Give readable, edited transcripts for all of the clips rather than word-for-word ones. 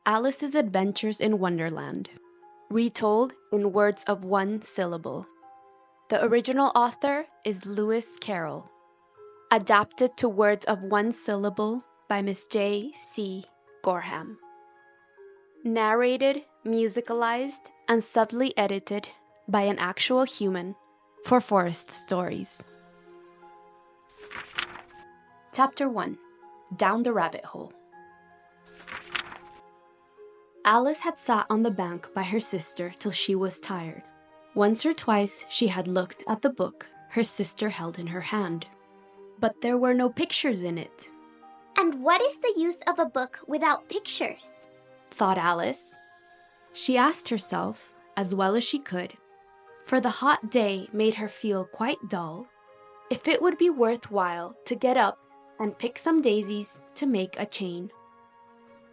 Alice's Adventures in Wonderland, retold in words of one syllable. The original author is Lewis Carroll. Adapted to words of one syllable by Miss J. C. Gorham. Narrated, musicalized, and subtly edited by an actual human for Forestories. Chapter 1. Down the Rabbit Hole. Alice had sat on the bank by her sister till she was tired. Once or twice she had looked at the book her sister held in her hand, but there were no pictures in it. And what is the use of a book without pictures? Thought Alice. She asked herself, as well as she could, for the hot day made her feel quite dull, if it would be worthwhile to get up and pick some daisies to make a chain.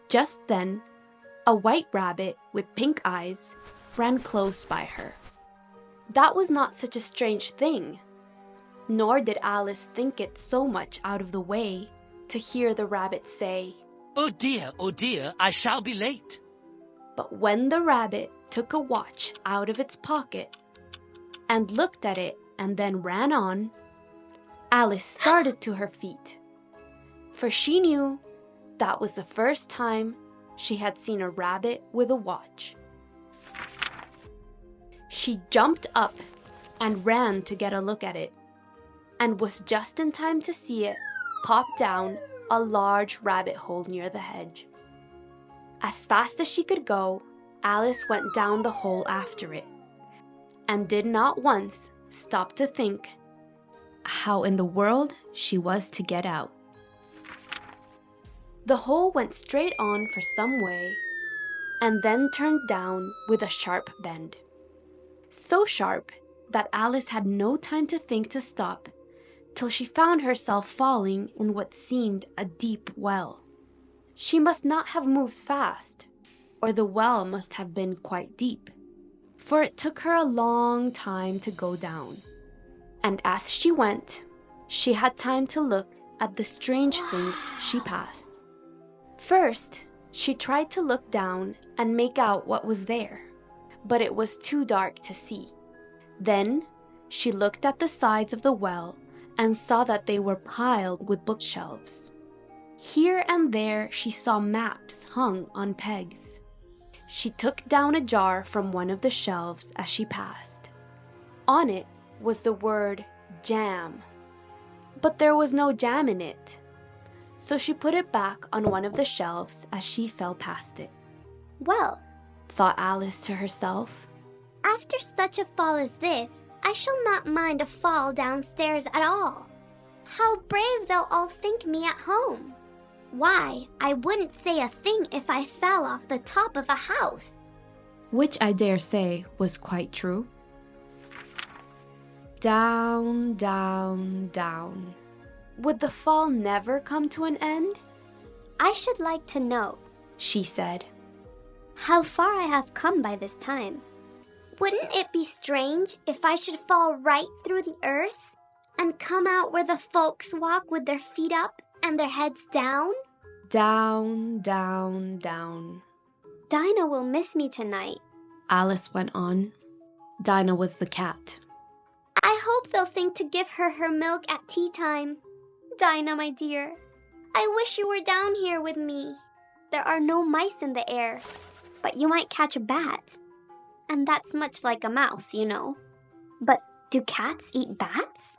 Just then, a white rabbit with pink eyes ran close by her. That was not such a strange thing, nor did Alice think it so much out of the way to hear the rabbit say, oh dear, I shall be late." But when the rabbit took a watch out of its pocket and looked at it and then ran on, Alice started to her feet, for she knew that was the first time she had seen a rabbit with a watch. She jumped up and ran to get a look at it, and was just in time to see it pop down a large rabbit hole near the hedge. As fast as she could go, Alice went down the hole after it, and did not once stop to think how in the world she was to get out. The hole went straight on for some way, and then turned down with a sharp bend. So sharp that Alice had no time to think to stop, till she found herself falling in what seemed a deep well. She must not have moved fast, or the well must have been quite deep, for it took her a long time to go down. And as she went, she had time to look at the strange things she passed. First, she tried to look down and make out what was there, but it was too dark to see. Then, she looked at the sides of the well and saw that they were piled with bookshelves. Here and there she saw maps hung on pegs. She took down a jar from one of the shelves as she passed. On it was the word jam, but there was no jam in it. So she put it back on one of the shelves as she fell past it. Well, thought Alice to herself, after such a fall as this, I shall not mind a fall downstairs at all. How brave they'll all think me at home. Why, I wouldn't say a thing if I fell off the top of a house. Which I dare say was quite true. Down, down, down. Would the fall never come to an end? I should like to know, she said, how far I have come by this time. Wouldn't it be strange if I should fall right through the earth and come out where the folks walk with their feet up and their heads down? Down, down, down. Dinah will miss me tonight, Alice went on. Dinah was the cat. I hope they'll think to give her milk at tea time. Dinah, my dear, I wish you were down here with me. There are no mice in the air, but you might catch a bat. And that's much like a mouse, you know. But do cats eat bats?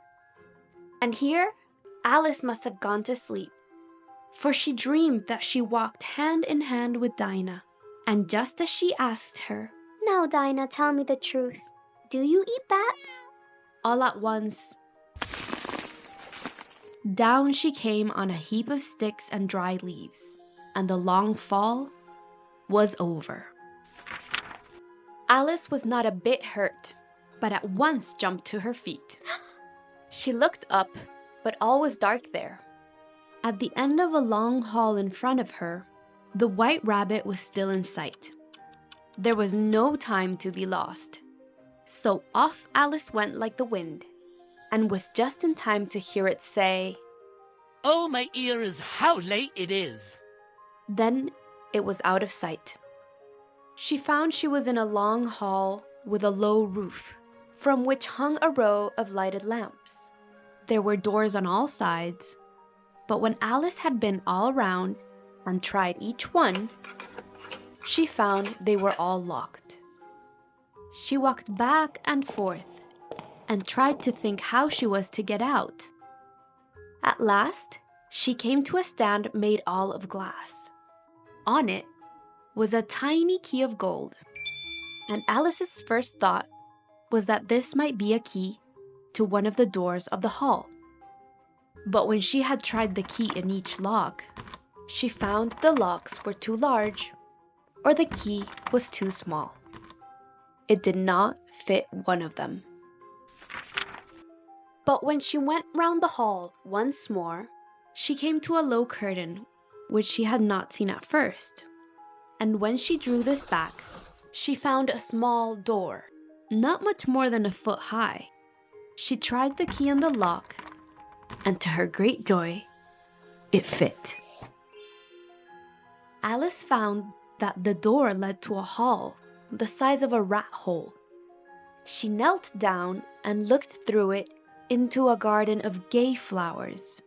And here, Alice must have gone to sleep, for she dreamed that she walked hand in hand with Dinah. And just as she asked her, "Now, Dinah, tell me the truth. Do you eat bats?" all at once, down she came on a heap of sticks and dry leaves, and the long fall was over. Alice was not a bit hurt, but at once jumped to her feet. She looked up, but all was dark there. At the end of a long hall in front of her, the white rabbit was still in sight. There was no time to be lost. So off Alice went like the wind, and was just in time to hear it say, "Oh, my ears, how late it is!" Then it was out of sight. She found she was in a long hall with a low roof, from which hung a row of lighted lamps. There were doors on all sides, but when Alice had been all around and tried each one, she found they were all locked. She walked back and forth and tried to think how she was to get out. At last, she came to a stand made all of glass. On it was a tiny key of gold, and Alice's first thought was that this might be a key to one of the doors of the hall. But when she had tried the key in each lock, she found the locks were too large or the key was too small. It did not fit one of them. But when she went round the hall once more, she came to a low curtain which she had not seen at first. And when she drew this back, she found a small door, not much more than a foot high. She tried the key in the lock, and to her great joy, it fit. Alice found that the door led to a hall the size of a rat hole. She knelt down and looked through it into a garden of gay flowers.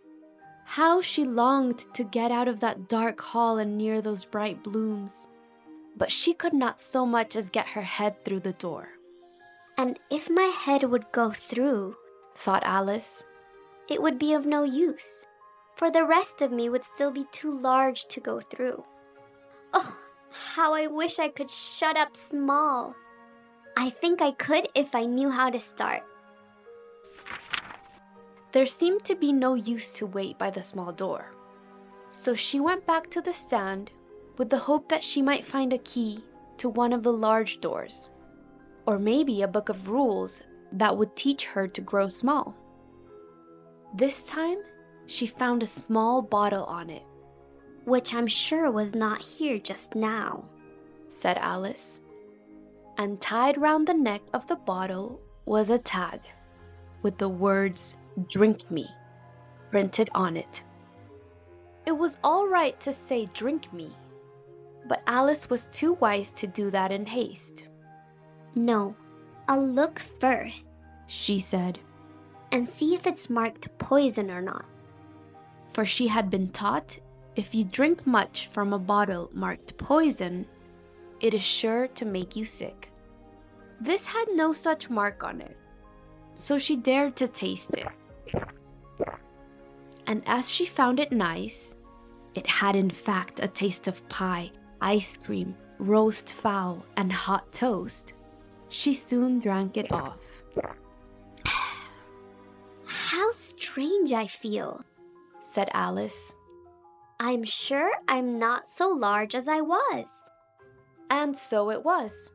How she longed to get out of that dark hall and near those bright blooms. But she could not so much as get her head through the door. And if my head would go through, thought Alice, it would be of no use, for the rest of me would still be too large to go through. Oh, how I wish I could shut up small. I think I could if I knew how to start. There seemed to be no use to wait by the small door. So she went back to the stand with the hope that she might find a key to one of the large doors, or maybe a book of rules that would teach her to grow small. This time, she found a small bottle on it. Which I'm sure was not here just now, said Alice. And tied round the neck of the bottle was a tag with the words, "Drink me," printed on it. It was all right to say "drink me," but Alice was too wise to do that in haste. No, I'll look first, she said, and see if it's marked poison or not. For she had been taught if you drink much from a bottle marked poison, it is sure to make you sick. This had no such mark on it, so she dared to taste it. And as she found it nice, it had in fact a taste of pie, ice cream, roast fowl, and hot toast. She soon drank it off. How strange I feel, said Alice. I'm sure I'm not so large as I was. And so it was.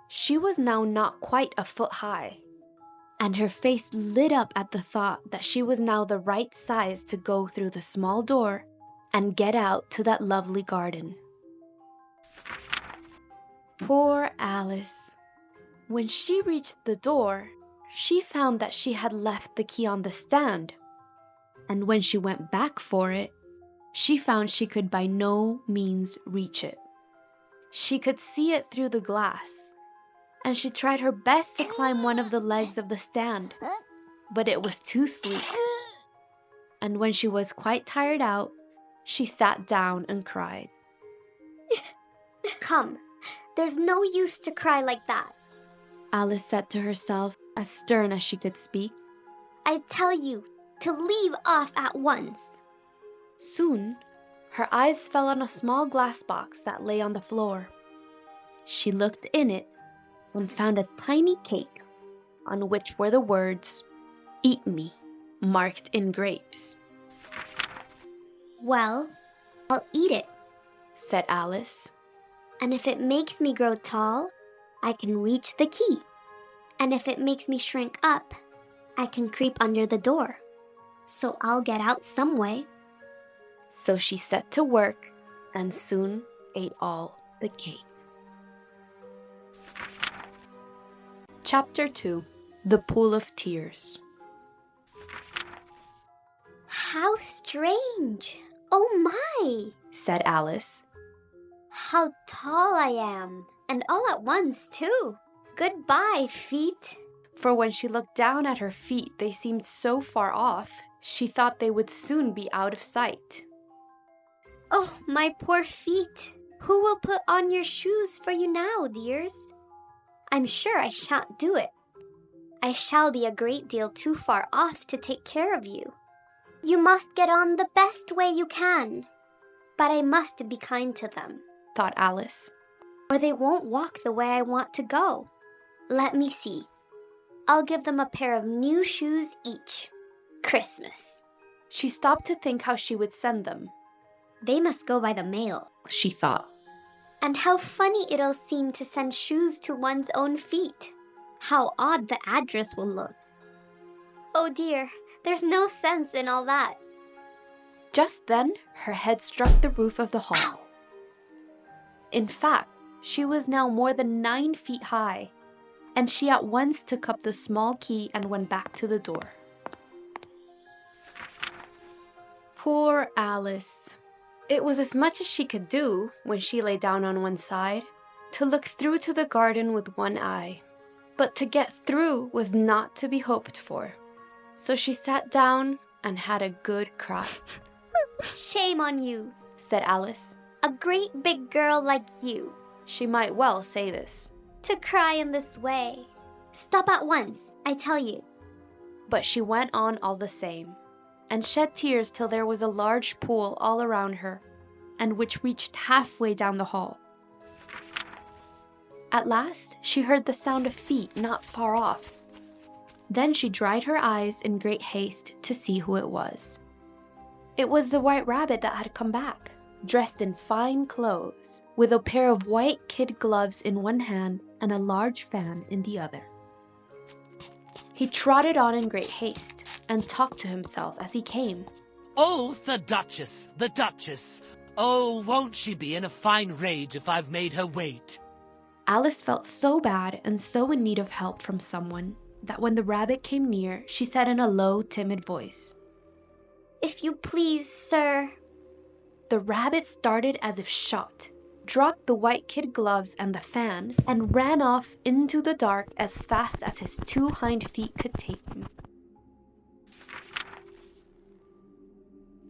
She was now not quite a foot high, and her face lit up at the thought that she was now the right size to go through the small door and get out to that lovely garden. Poor Alice. When she reached the door, she found that she had left the key on the stand, and when she went back for it, she found she could by no means reach it. She could see it through the glass, and she tried her best to climb one of the legs of the stand, but it was too sleek. And when she was quite tired out, she sat down and cried. Come, there's no use to cry like that, Alice said to herself, as stern as she could speak. I tell you to leave off at once. Soon, her eyes fell on a small glass box that lay on the floor. She looked in it and found a tiny cake on which were the words, "Eat me," marked in grapes. Well, I'll eat it, said Alice. And if it makes me grow tall, I can reach the key. And if it makes me shrink up, I can creep under the door. So I'll get out some way. So she set to work and soon ate all the cake. Chapter 2. The Pool of Tears. How strange! Oh my! said Alice. How tall I am, and all at once, too. Goodbye, feet. For when she looked down at her feet, they seemed so far off, she thought they would soon be out of sight. Oh, my poor feet. Who will put on your shoes for you now, dears? I'm sure I shan't do it. I shall be a great deal too far off to take care of you. You must get on the best way you can. But I must be kind to them, thought Alice, or they won't walk the way I want to go. Let me see. I'll give them a pair of new shoes each. Christmas. She stopped to think how she would send them. They must go by the mail, she thought. And how funny it'll seem to send shoes to one's own feet. How odd the address will look. Oh dear, there's no sense in all that. Just then, her head struck the roof of the hall. Ow. In fact, she was now more than 9 feet high, and she at once took up the small key and went back to the door. Poor Alice. It was as much as she could do, when she lay down on one side, to look through to the garden with one eye. But to get through was not to be hoped for. So she sat down and had a good cry. Shame on you, said Alice. a great big girl like you, She might well say this. to cry in this way. Stop at once, I tell you. But she went on all the same, and shed tears till there was a large pool all around her, and which reached halfway down the hall. At last, she heard the sound of feet not far off. Then she dried her eyes in great haste to see who it was. It was the White Rabbit that had come back, dressed in fine clothes, with a pair of white kid gloves in one hand and a large fan in the other. He trotted on in great haste, and talked to himself as he came. Oh, the Duchess, the Duchess. Oh, won't she be in a fine rage if I've made her wait? Alice felt so bad and so in need of help from someone that when the rabbit came near, she said in a low, timid voice, If you please, sir. The rabbit started as if shot, dropped the white kid gloves and the fan, and ran off into the dark as fast as his 2 hind feet could take him.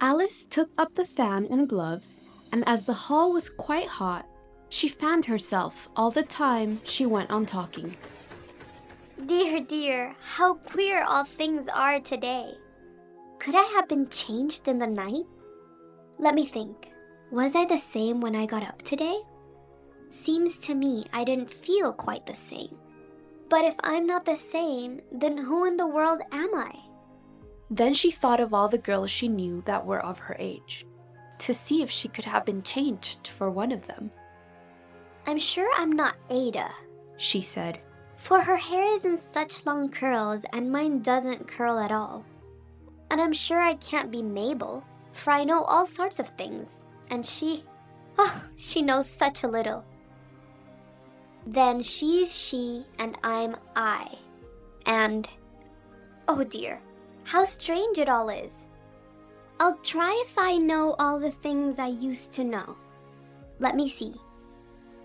Alice took up the fan and gloves, and as the hall was quite hot, she fanned herself all the time she went on talking. Dear, dear, how queer all things are today. Could I have been changed in the night? Let me think. Was I the same when I got up today? Seems to me I didn't feel quite the same. But if I'm not the same, then who in the world am I? Then she thought of all the girls she knew that were of her age, to see if she could have been changed for one of them. I'm sure I'm not Ada, She said, for her hair is in such long curls and mine doesn't curl at all. And I'm sure I can't be Mabel, for I know all sorts of things, and she knows such a little. Then she's she and I'm I. And, oh dear, how strange it all is. I'll try if I know all the things I used to know. Let me see.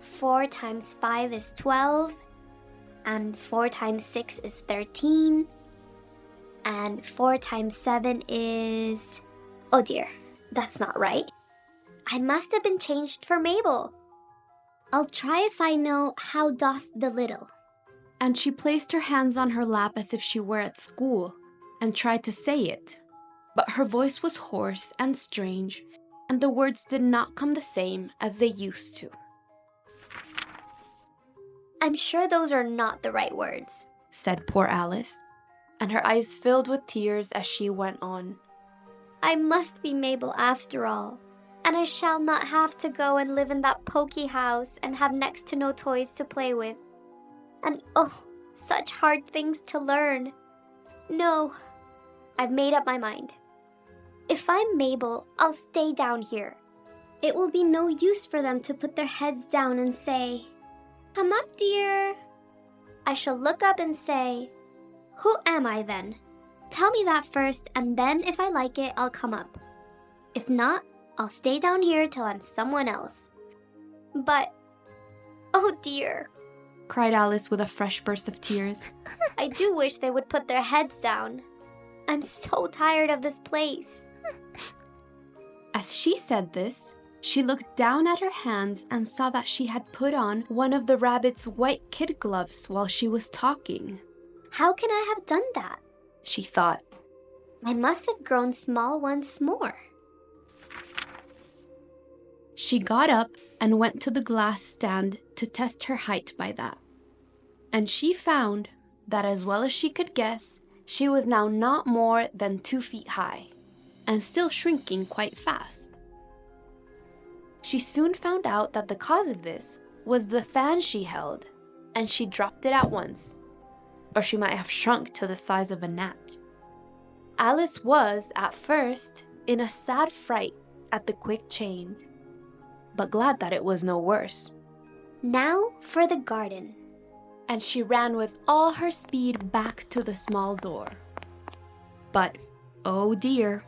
4 times 5 is 12, and 4 times 6 is 13, and 4 times 7 is... Oh dear, that's not right. I must have been changed for Mabel. I'll try if I know how doth the little. and she placed her hands on her lap as if she were at school, and tried to say it. But her voice was hoarse and strange, and the words did not come the same as they used to. I'm sure those are not the right words, Said poor Alice, and her eyes filled with tears as she went on. I must be Mabel after all, and I shall not have to go and live in that poky house and have next to no toys to play with. And oh, such hard things to learn. No, I've made up my mind. If I'm Mabel, I'll stay down here. It will be no use for them to put their heads down and say, Come up, dear. I shall look up and say, Who am I then? Tell me that first, and then if I like it, I'll come up. If not, I'll stay down here till I'm someone else. But, oh dear, cried Alice with a fresh burst of tears. I do wish they would put their heads down. I'm so tired of this place. As she said this, she looked down at her hands and saw that she had put on one of the rabbit's white kid gloves while she was talking. How can I have done that? She thought. I must have grown small once more. She got up and went to the glass stand to test her height by that. And she found that, as well as she could guess, she was now not more than 2 feet high, and still shrinking quite fast. She soon found out that the cause of this was the fan she held, and she dropped it at once, or she might have shrunk to the size of a gnat. Alice was, at first, in a sad fright at the quick change, but glad that it was no worse. Now for the garden. And she ran with all her speed back to the small door. But, oh dear,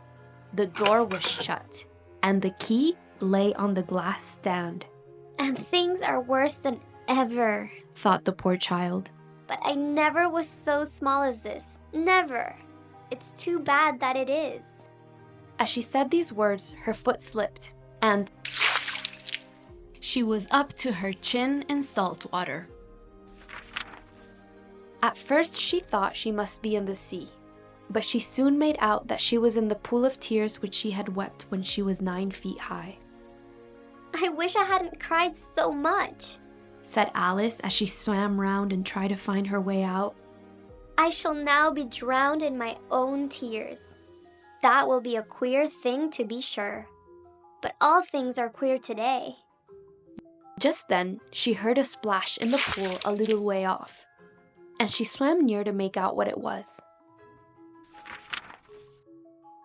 the door was shut, and the key lay on the glass stand. And things are worse than ever, thought the poor child. But I never was so small as this. Never. It's too bad that it is. As she said these words, her foot slipped, and she was up to her chin in salt water. At first she thought she must be in the sea, but she soon made out that she was in the pool of tears which she had wept when she was 9 feet high. I wish I hadn't cried so much, said Alice as she swam round and tried to find her way out. I shall now be drowned in my own tears. That will be a queer thing, to be sure. But all things are queer today. Just then, she heard a splash in the pool a little way off, and she swam near to make out what it was.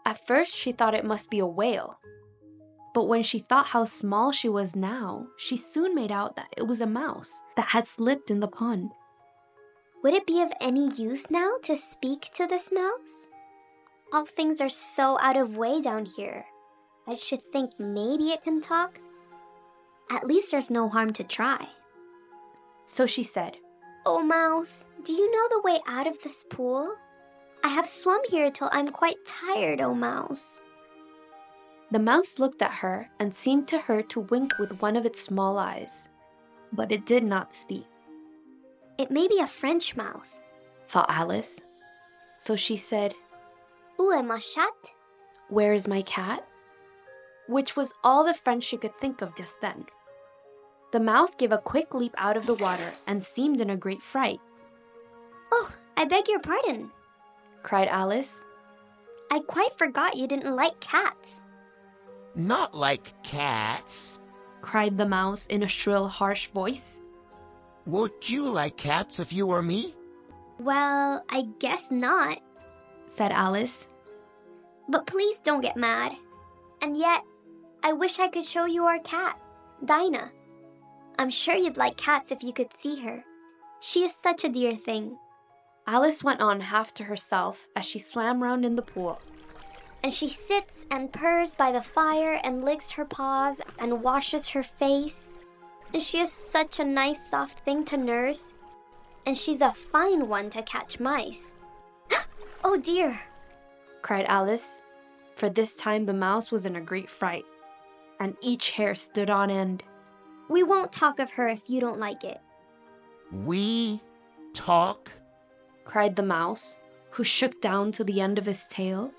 At first, she thought it must be a whale, but when she thought how small she was now, she soon made out that it was a mouse that had slipped in the pond. Would it be of any use now to speak to this mouse? All things are so out of way down here. I should think maybe it can talk. At least there's no harm to try. So she said, Oh, mouse, do you know the way out of this pool? I have swum here till I'm quite tired, oh mouse. The mouse looked at her and seemed to her to wink with one of its small eyes, but it did not speak. It may be a French mouse, thought Alice. So she said, Où est ma chatte? Where is my cat? Which was all the French she could think of just then. The mouse gave a quick leap out of the water and seemed in a great fright. Oh, I beg your pardon, cried Alice. I quite forgot you didn't like cats. Not like cats, cried the mouse in a shrill, harsh voice. Would you like cats if you were me? Well, I guess not, said Alice. But please don't get mad. And yet, I wish I could show you our cat, Dinah. I'm sure you'd like cats if you could see her. She is such a dear thing. Alice went on half to herself as she swam round in the pool. And she sits and purrs by the fire and licks her paws and washes her face. And she is such a nice soft thing to nurse. And she's a fine one to catch mice. Oh dear, cried Alice, for this time the mouse was in a great fright, and each hair stood on end. We won't talk of her if you don't like it. We talk? Cried the mouse, who shook down to the end of his tail.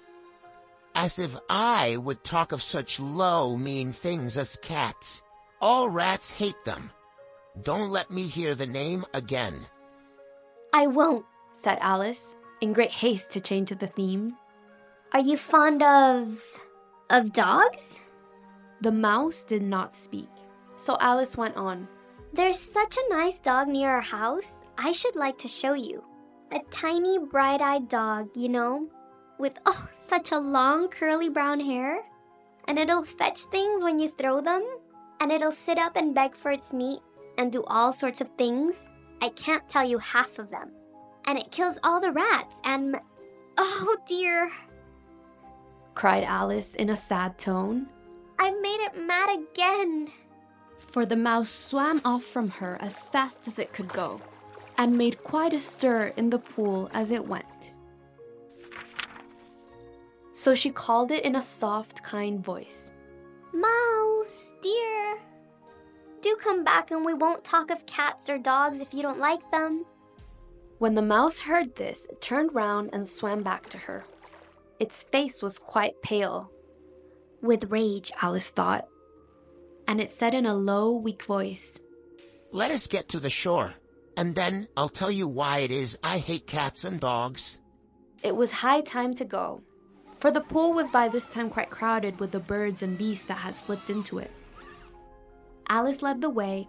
As if I would talk of such low, mean things as cats. All rats hate them. Don't let me hear the name again. I won't, said Alice, in great haste to change the theme. Are you fond of dogs? The mouse did not speak, so Alice went on. There's such a nice dog near our house. I should like to show you. A tiny, bright-eyed dog, you know, with such a long, curly brown hair. And it'll fetch things when you throw them. And it'll sit up and beg for its meat and do all sorts of things. I can't tell you half of them. And it kills all the rats and... Oh dear, cried Alice in a sad tone. I've made it mad again. for the mouse swam off from her as fast as it could go, and made quite a stir in the pool as it went. So she called it in a soft, kind voice. Mouse, dear, do come back and we won't talk of cats or dogs if you don't like them. When the mouse heard this, it turned round and swam back to her. Its face was quite pale. With rage, Alice thought. And it said in a low, weak voice, Let us get to the shore, and then I'll tell you why it is I hate cats and dogs. It was high time to go, for the pool was by this time quite crowded with the birds and beasts that had slipped into it. Alice led the way,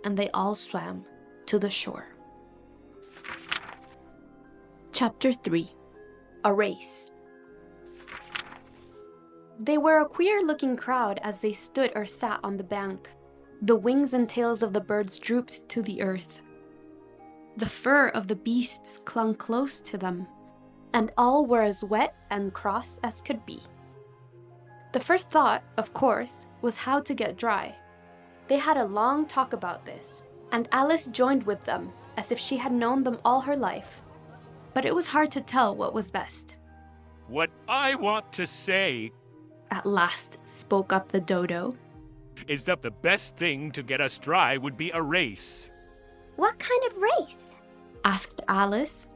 and they all swam to the shore. Chapter 3. A Race. They were a queer-looking crowd as they stood or sat on the bank. The wings and tails of the birds drooped to the earth. The fur of the beasts clung close to them, and all were as wet and cross as could be. The first thought, of course, was how to get dry. They had a long talk about this, and Alice joined with them as if she had known them all her life. But it was hard to tell what was best. What I want to say At last spoke up the dodo. is that the best thing to get us dry would be a race. What kind of race? Asked Alice.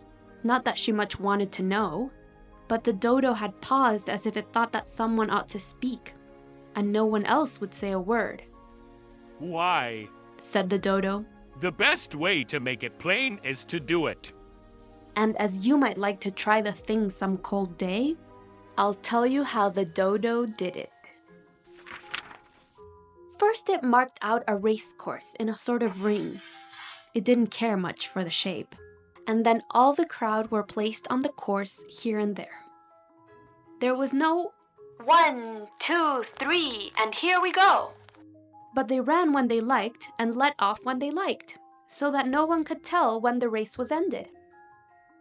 Not that she much wanted to know, but the dodo had paused as if it thought that someone ought to speak, and no one else would say a word. Why? Said the dodo. The best way to make it plain is to do it. And as you might like to try the thing some cold day, I'll tell you how the dodo did it. First, it marked out a race course in a sort of ring. It didn't care much for the shape. And then all the crowd were placed on the course here and there. There was no 1, 2, 3, and here we go. But they ran when they liked and let off when they liked, so that no one could tell when the race was ended.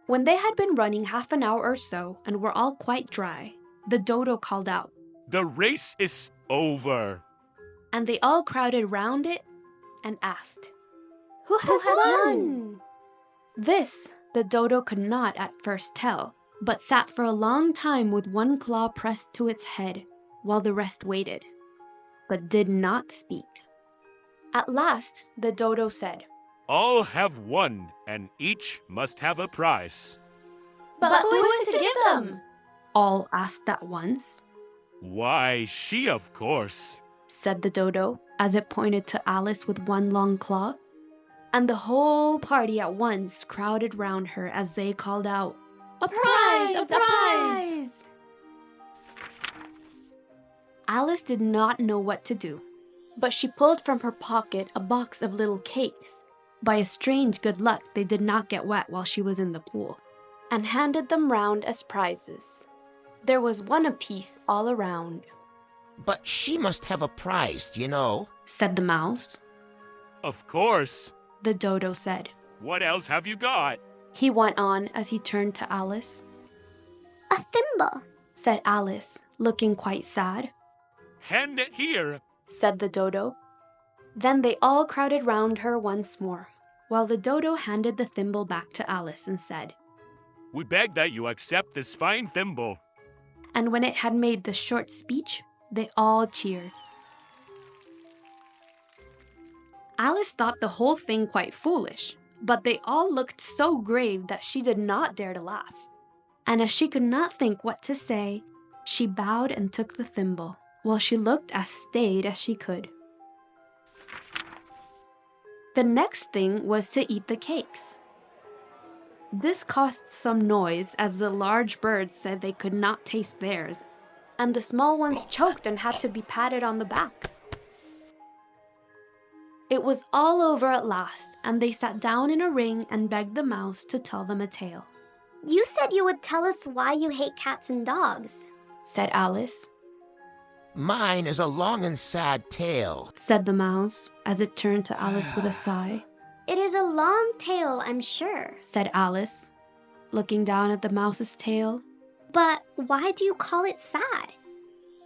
When they had been running half an hour or so and were all quite dry, the dodo called out, The race is over. and they all crowded round it and asked, Who has won? This the dodo could not at first tell, but sat for a long time with one claw pressed to its head, while the rest waited, but did not speak. At last the dodo said, All have won, and each must have a prize. But who is to give them? All asked at once. Why, she, of course. Said the dodo, as it pointed to Alice with one long claw. And the whole party at once crowded round her as they called out, A prize! A prize! Alice did not know what to do, but she pulled from her pocket a box of little cakes. By a strange good luck, they did not get wet while she was in the pool, and handed them round as prizes. There was one apiece all around. But she must have a prize, you know. Said the mouse. Of course. The dodo said. What else have you got? He went on as he turned to Alice. A thimble. Said Alice, looking quite sad. Hand it here. Said the dodo. Then they all crowded round her once more, while the dodo handed the thimble back to Alice and said, We beg that you accept this fine thimble. And when it had made this short speech, they all cheered. Alice thought the whole thing quite foolish, but they all looked so grave that she did not dare to laugh. And as she could not think what to say, she bowed and took the thimble, while she looked as staid as she could. The next thing was to eat the cakes. This caused some noise, as the large birds said they could not taste theirs, and the small ones choked and had to be patted on the back. It was all over at last, and they sat down in a ring and begged the mouse to tell them a tale. You said you would tell us why you hate cats and dogs, Said Alice. Mine is a long and sad tale. Said the mouse, as it turned to Alice with a sigh. It is a long tale, I'm sure. Said Alice, looking down at the mouse's tail. But why do you call it sad?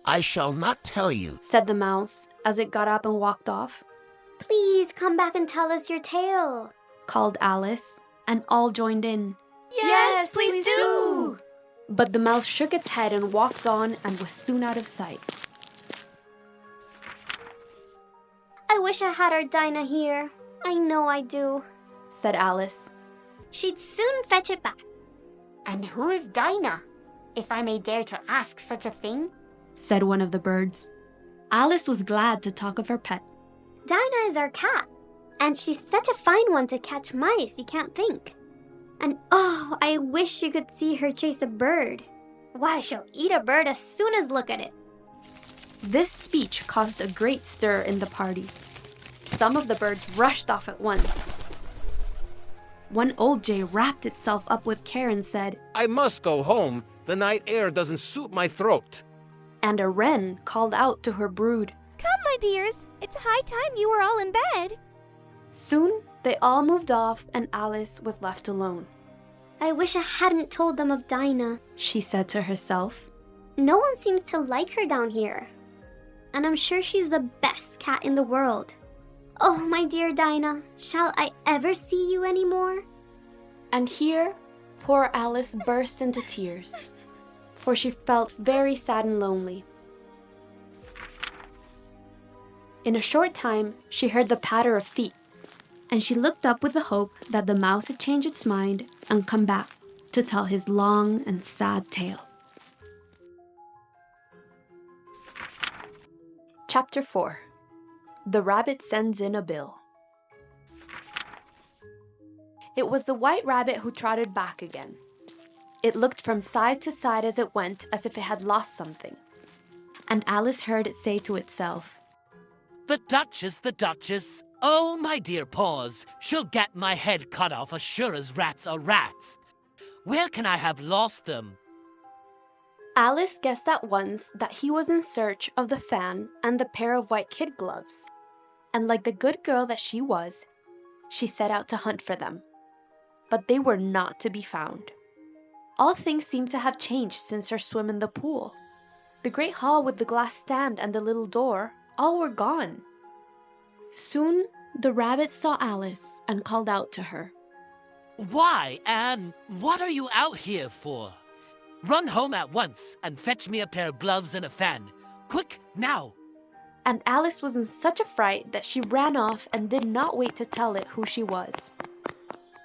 I shall not tell you. Said the mouse, as it got up and walked off. Please come back and tell us your tale, called Alice, and all joined in. Yes, please do! But the mouse shook its head and walked on and was soon out of sight. I wish I had our Dinah here. I know I do, said Alice. She'd soon fetch it back. And who is Dinah, if I may dare to ask such a thing? Said one of the birds. Alice was glad to talk of her pet. Dinah is our cat, and she's such a fine one to catch mice, you can't think. And oh, I wish you could see her chase a bird. Why, she'll eat a bird as soon as look at it. This speech caused a great stir in the party. Some of the birds rushed off at once. One old jay wrapped itself up with care and said, I must go home. The night air doesn't suit my throat. And a wren called out to her brood, Come, my dears, it's high time you were all in bed. Soon, they all moved off and Alice was left alone. I wish I hadn't told them of Dinah, she said to herself. No one seems to like her down here. And I'm sure she's the best cat in the world. Oh, my dear Dinah, shall I ever see you anymore? And here, poor Alice burst into tears, for she felt very sad and lonely. In a short time, she heard the patter of feet, and she looked up with the hope that the mouse had changed its mind and come back to tell his long and sad tale. Chapter 4. The Rabbit Sends in a Bill. It was the white rabbit who trotted back again. It looked from side to side as it went, as if it had lost something. And Alice heard it say to itself, The Duchess, oh my dear paws, she'll get my head cut off as sure as rats are rats. Where can I have lost them? Alice guessed at once that he was in search of the fan and the pair of white kid gloves. And like the good girl that she was, she set out to hunt for them. But they were not to be found. All things seemed to have changed since her swim in the pool. The great hall with the glass stand and the little door, all were gone. Soon, the rabbit saw Alice and called out to her. Why, Anne, what are you out here for? Run home at once and fetch me a pair of gloves and a fan. Quick, now! And Alice was in such a fright that she ran off and did not wait to tell it who she was.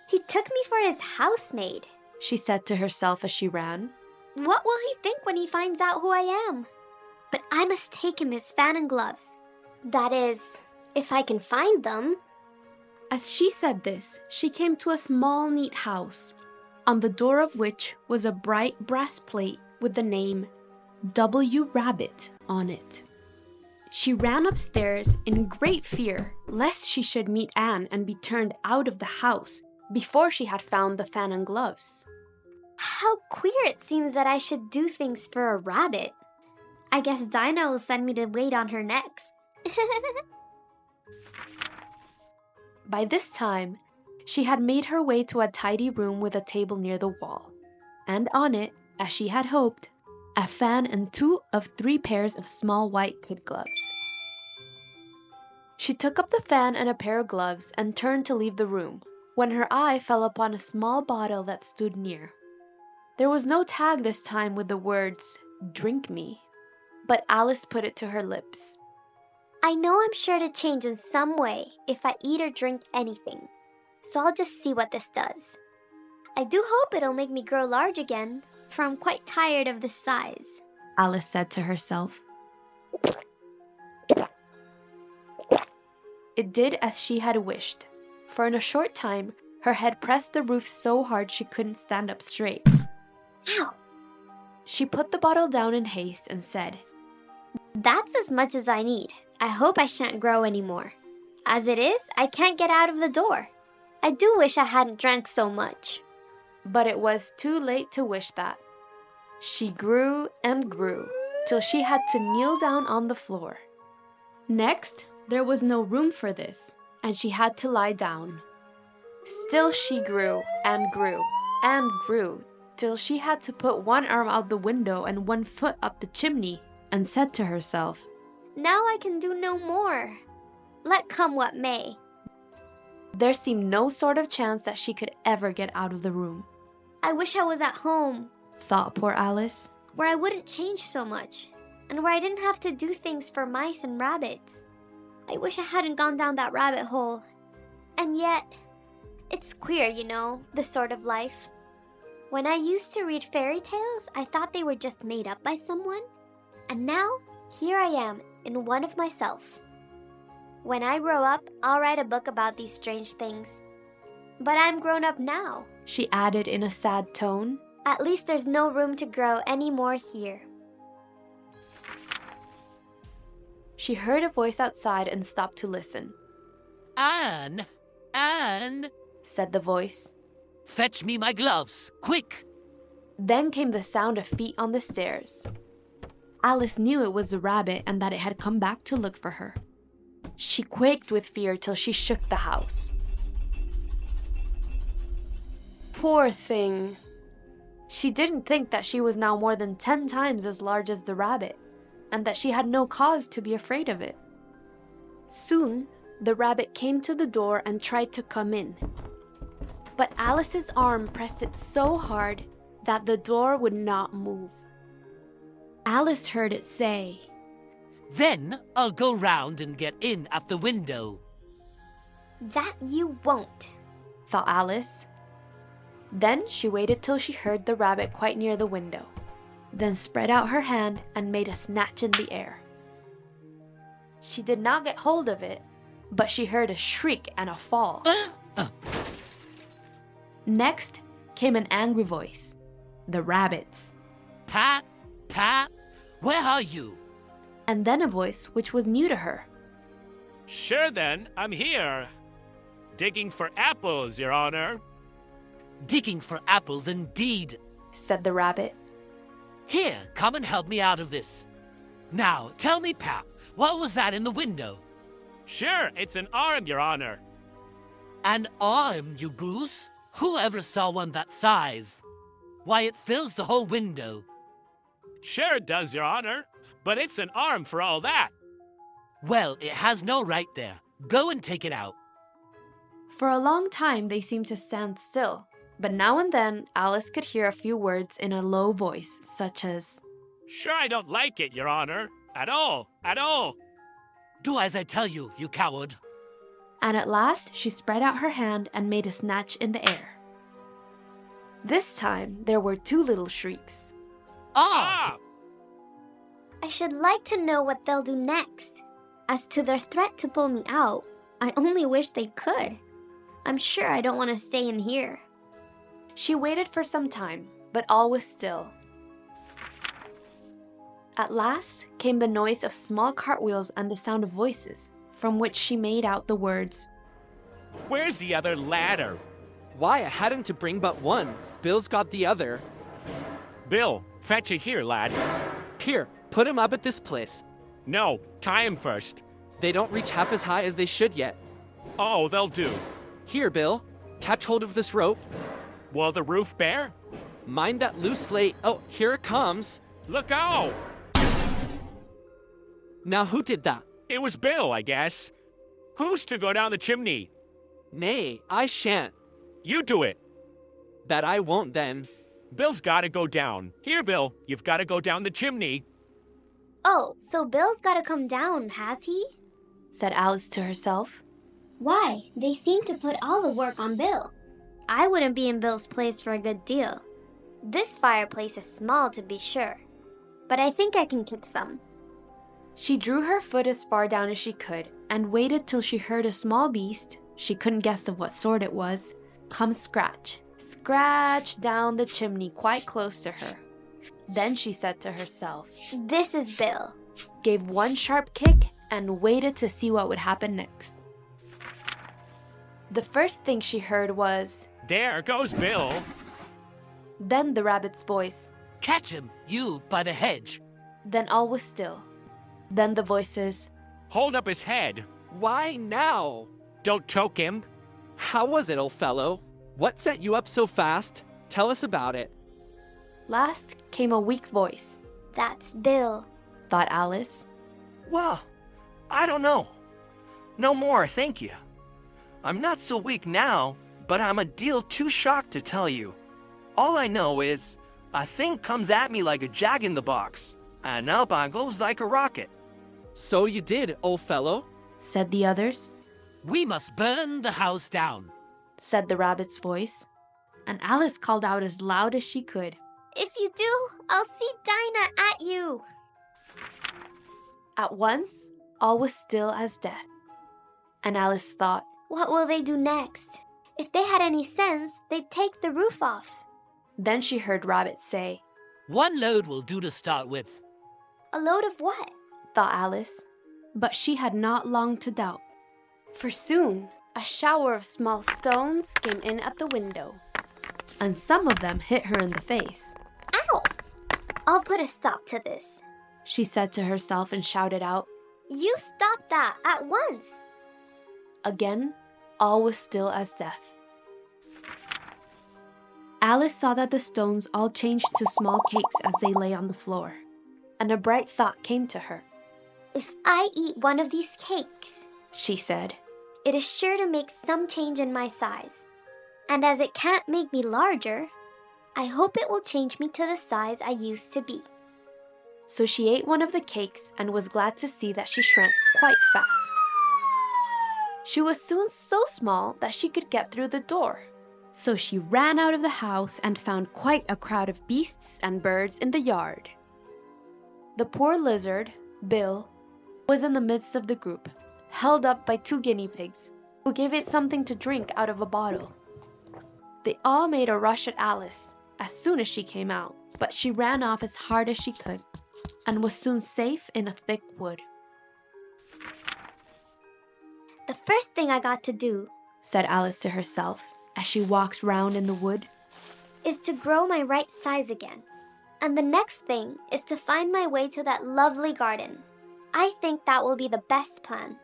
He took me for his housemaid, she said to herself as she ran. What will he think when he finds out who I am? But I must take him his fan and gloves. That is, if I can find them. As she said this, she came to a small, neat house, on the door of which was a bright brass plate with the name W. Rabbit on it. She ran upstairs in great fear lest she should meet Anne and be turned out of the house before she had found the fan and gloves. How queer it seems that I should do things for a rabbit. I guess Dinah will send me to wait on her next. By this time, she had made her way to a tidy room with a table near the wall, and on it, as she had hoped, a fan and 2 of 3 pairs of small white kid gloves. She took up the fan and a pair of gloves and turned to leave the room, when her eye fell upon a small bottle that stood near. There was no tag this time with the words, "Drink me," but Alice put it to her lips. I know I'm sure to change in some way if I eat or drink anything, so I'll just see what this does. I do hope it'll make me grow large again, for I'm quite tired of this size, Alice said to herself. It did as she had wished, for in a short time her head pressed the roof so hard she couldn't stand up straight. Ow! She put the bottle down in haste and said, That's as much as I need. I hope I shan't grow anymore. As it is, I can't get out of the door. I do wish I hadn't drank so much. But it was too late to wish that. She grew and grew, till she had to kneel down on the floor. Next, there was no room for this, and she had to lie down. Still she grew and grew and grew, till she had to put one arm out the window and one foot up the chimney, and said to herself, Now I can do no more. let come what may. There seemed no sort of chance that she could ever get out of the room. I wish I was at home, thought poor Alice. where I wouldn't change so much, and where I didn't have to do things for mice and rabbits. I wish I hadn't gone down that rabbit hole. And yet, it's queer, you know, this sort of life. When I used to read fairy tales, I thought they were just made up by someone. And now, here I am, in one of myself. When I grow up, I'll write a book about these strange things. But I'm grown up now. She added in a sad tone. At least there's no room to grow anymore here. She heard a voice outside and stopped to listen. Anne, said the voice. fetch me my gloves, quick. Then came the sound of feet on the stairs. Alice knew it was the rabbit and that it had come back to look for her. She quaked with fear till she shook the house. Poor thing. She didn't think that she was now more than 10 times as large as the rabbit, and that she had no cause to be afraid of it. Soon, the rabbit came to the door and tried to come in. But Alice's arm pressed it so hard that the door would not move. Alice heard it say, Then I'll go round and get in at the window. That you won't, thought Alice. Then she waited till she heard the rabbit quite near the window, then spread out her hand and made a snatch in the air. She did not get hold of it, but she heard a shriek and a fall. Next came an angry voice, the rabbit's. Pat, where are you? And then a voice which was new to her. Sure then, I'm here. Digging for apples, Your Honor. Digging for apples indeed, said the rabbit. Here, come and help me out of this. Now, tell me, Pap, what was that in the window? Sure, it's an arm, Your Honor. An arm, you goose? Who ever saw one that size? Why, it fills the whole window. Sure it does, Your Honor, but it's an arm for all that. Well, it has no right there. Go and take it out. For a long time they seemed to stand still, but now and then Alice could hear a few words in a low voice, such as, Sure I don't like it, Your Honor. At all. Do as I tell you, you coward. And at last she spread out her hand and made a snatch in the air. This time there were 2 little shrieks. Ah! I should like to know what they'll do next. As to their threat to pull me out, I only wish they could. I'm sure I don't want to stay in here. She waited for some time, but all was still. At last came the noise of small cartwheels and the sound of voices, from which she made out the words, Where's the other ladder? Why, I hadn't to bring but one. Bill's got the other. Bill, fetch it here, lad. Here, put him up at this place. No, tie him first. They don't reach half as high as they should yet. Oh, they'll do. Here, Bill, catch hold of this rope. Will the roof bear? Mind that loose slate. Oh, here it comes. Look out! Now who did that? It was Bill, I guess. Who's to go down the chimney? Nay, I shan't. You do it. That I won't then. Bill's gotta go down. Here, Bill, you've gotta go down the chimney. Oh, so Bill's gotta come down, has he? said Alice to herself. Why, they seem to put all the work on Bill. I wouldn't be in Bill's place for a good deal. This fireplace is small to be sure, but I think I can kick some. She drew her foot as far down as she could and waited till she heard a small beast, she couldn't guess of what sort it was, come scratch down the chimney quite close to her. Then she said to herself, This is Bill. Gave one sharp kick and waited to see what would happen next. The first thing she heard was, There goes Bill. Then the rabbit's voice. Catch him, you, by the hedge. Then all was still. Then the voices. Hold up his head. Why now? Don't choke him. How was it, old fellow? What set you up so fast? Tell us about it. Last came a weak voice. That's Bill. Thought Alice. Well, I don't know. No more, thank you. I'm not so weak now, but I'm a deal too shocked to tell you. All I know is, a thing comes at me like a jack-in-the-box, and up I goes like a rocket. So you did, old fellow, said the others. We must burn the house down, said the rabbit's voice, and Alice called out as loud as she could. If you do, I'll see Dinah at you. At once, all was still as death. And Alice thought, what will they do next? If they had any sense, they'd take the roof off. Then she heard Rabbit say, 1 load will do to start with. A load of what? thought Alice. But she had not long to doubt. For soon, a shower of small stones came in at the window, and some of them hit her in the face. Ow! I'll put a stop to this, she said to herself and shouted out. You stop that at once! Again, all was still as death. Alice saw that the stones all changed to small cakes as they lay on the floor, and a bright thought came to her. If I eat one of these cakes, she said, it is sure to make some change in my size. And as it can't make me larger, I hope it will change me to the size I used to be. So she ate one of the cakes and was glad to see that she shrank quite fast. She was soon so small that she could get through the door. So she ran out of the house and found quite a crowd of beasts and birds in the yard. The poor lizard, Bill, was in the midst of the group, held up by 2 guinea pigs, who gave it something to drink out of a bottle. They all made a rush at Alice as soon as she came out, but she ran off as hard as she could, and was soon safe in a thick wood. The first thing I got to do, said Alice to herself as she walked round in the wood, is to grow my right size again. And the next thing is to find my way to that lovely garden. I think that will be the best plan.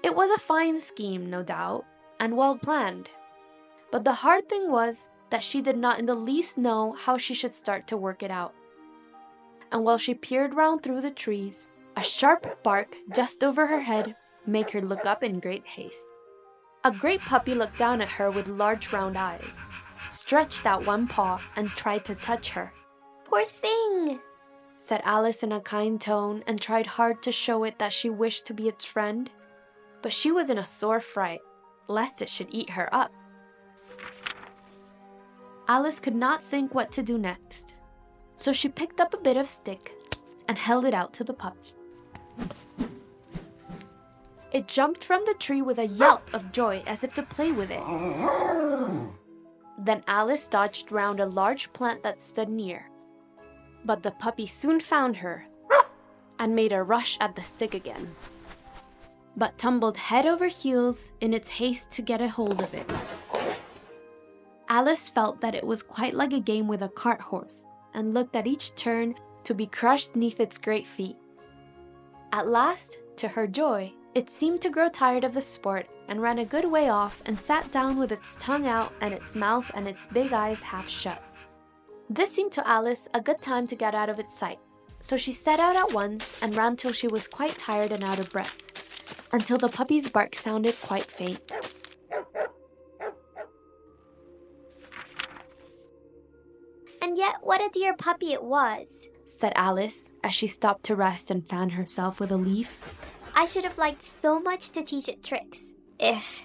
It was a fine scheme, no doubt, and well planned. But the hard thing was that she did not in the least know how she should start to work it out. And while she peered round through the trees, a sharp bark just over her head made her look up in great haste. A great puppy looked down at her with large round eyes, stretched out one paw and tried to touch her. Poor thing, said Alice in a kind tone, and tried hard to show it that she wished to be its friend. But she was in a sore fright, lest it should eat her up. Alice could not think what to do next, so she picked up a bit of stick and held it out to the puppy. It jumped from the tree with a yelp of joy as if to play with it. Then Alice dodged round a large plant that stood near. But the puppy soon found her and made a rush at the stick again, but tumbled head over heels in its haste to get a hold of it. Alice felt that it was quite like a game with a cart horse, and looked at each turn to be crushed neath its great feet. At last, to her joy, it seemed to grow tired of the sport and ran a good way off and sat down with its tongue out and its mouth and its big eyes half shut. This seemed to Alice a good time to get out of its sight, so she set out at once and ran till she was quite tired and out of breath, until the puppy's bark sounded quite faint. And yet what a dear puppy it was, said Alice as she stopped to rest and fanned herself with a leaf. I should have liked so much to teach it tricks, if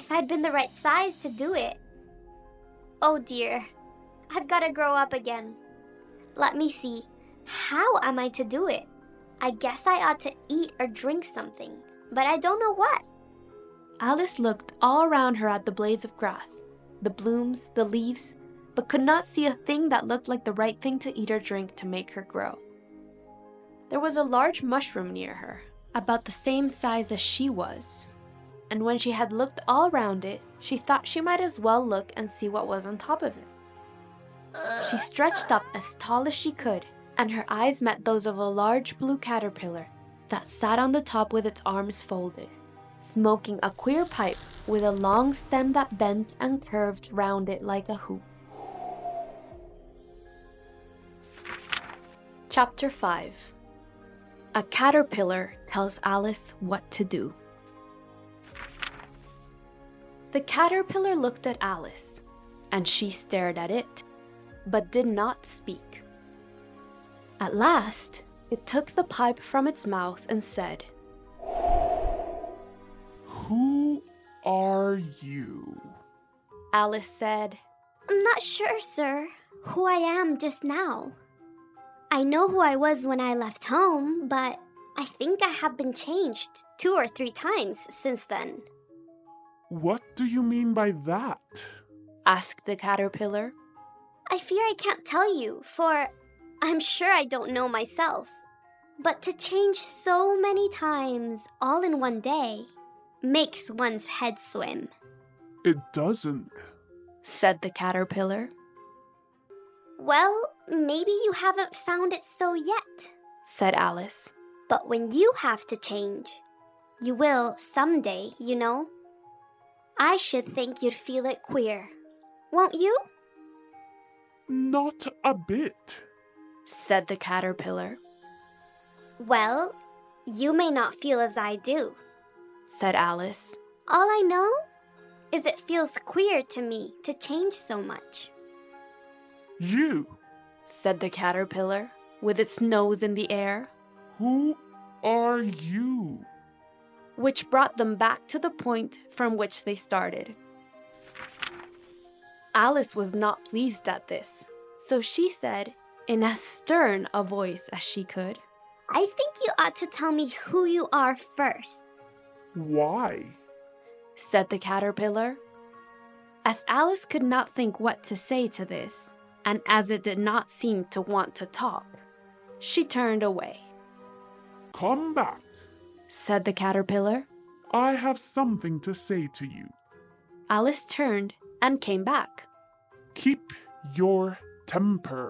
I'd been the right size to do it. Oh dear, I've got to grow up again. Let me see, how am I to do it? I guess I ought to eat or drink something, but I don't know what. Alice looked all around her at the blades of grass, the blooms, the leaves, but could not see a thing that looked like the right thing to eat or drink to make her grow. There was a large mushroom near her, about the same size as she was, and when she had looked all round it, she thought she might as well look and see what was on top of it. She stretched up as tall as she could, and her eyes met those of a large blue caterpillar that sat on the top with its arms folded, smoking a queer pipe with a long stem that bent and curved round it like a hoop. Chapter 5. A Caterpillar Tells Alice What to Do. The caterpillar looked at Alice, and she stared at it, but did not speak. At last, it took the pipe from its mouth and said, "Who are you?" Alice said, I'm not sure, sir, who I am just now. I know who I was when I left home, but I think I have been changed 2 or 3 times since then. "What do you mean by that?" asked the caterpillar. I fear I can't tell you, for I'm sure I don't know myself. But to change so many times all in one day makes one's head swim. "It doesn't," said the caterpillar. Well, maybe you haven't found it so yet, said Alice. But when you have to change, you will someday, you know. I should think you'd feel it queer, won't you? "Not a bit," said the caterpillar. Well, you may not feel as I do, said Alice. All I know is it feels queer to me to change so much. "You," said the caterpillar, with its nose in the air. "Who are you?" Which brought them back to the point from which they started. Alice was not pleased at this, so she said, in as stern a voice as she could, I think you ought to tell me who you are first. "Why?" said the caterpillar. As Alice could not think what to say to this, and as it did not seem to want to talk, she turned away. "Come back," said the caterpillar. "I have something to say to you." Alice turned and came back. "Keep your temper,"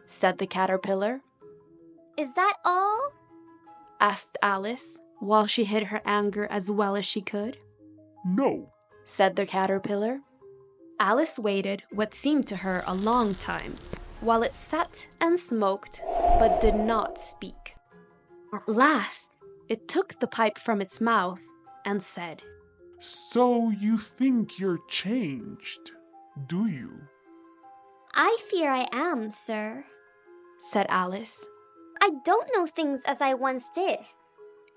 said the caterpillar. Is that all? asked Alice, while she hid her anger as well as she could. "No," said the caterpillar. Alice waited what seemed to her a long time, while it sat and smoked, but did not speak. At last, it took the pipe from its mouth and said, "So you think you're changed, do you?" I fear I am, sir, said Alice. I don't know things as I once did,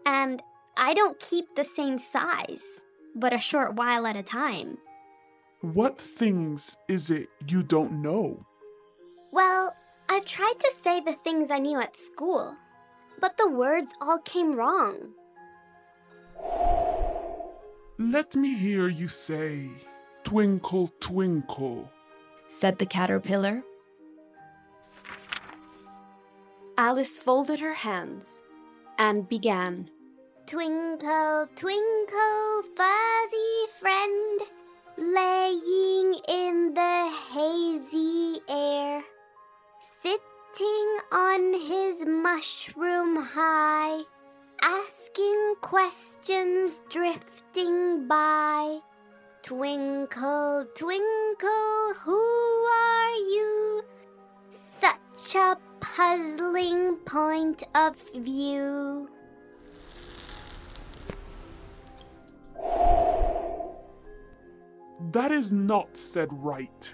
and I don't keep the same size, but a short while at a time. "What things is it you don't know?" Well, I've tried to say the things I knew at school, but the words all came wrong. "Let me hear you say, 'Twinkle, twinkle,'" said the caterpillar. Alice folded her hands and began. Twinkle, twinkle, fuzzy friend, laying in the hazy air, sitting on his mushroom high, asking questions drifting by. Twinkle, twinkle, who are you? Such a puzzling point of view. "That is not said right,"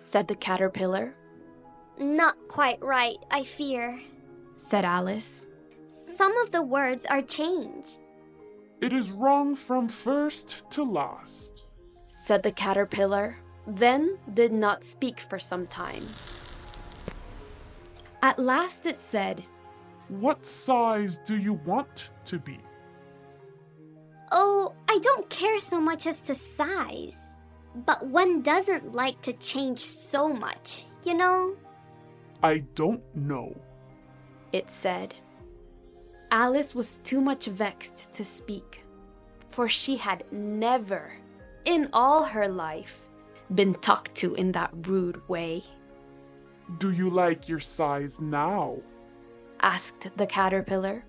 said the caterpillar. Not quite right, I fear, said Alice. Some of the words are changed. "It is wrong from first to last," said the caterpillar, then did not speak for some time. At last it said, "What size do you want to be?" Oh, I don't care so much as to size, but one doesn't like to change so much, you know? "I don't know," it said. Alice was too much vexed to speak, for she had never, in all her life, been talked to in that rude way. "Do you like your size now?" asked the caterpillar.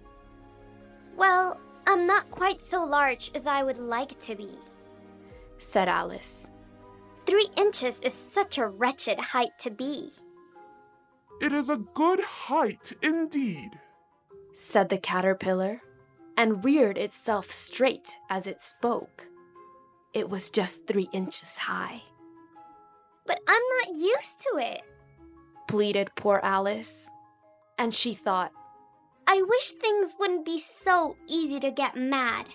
Well, I'm not quite so large as I would like to be, said Alice. 3 inches is such a wretched height to be. "It is a good height indeed," said the caterpillar, and reared itself straight as it spoke. it was just 3 inches high. But I'm not used to it, pleaded poor Alice. And she thought, I wish things wouldn't be so easy to get mad.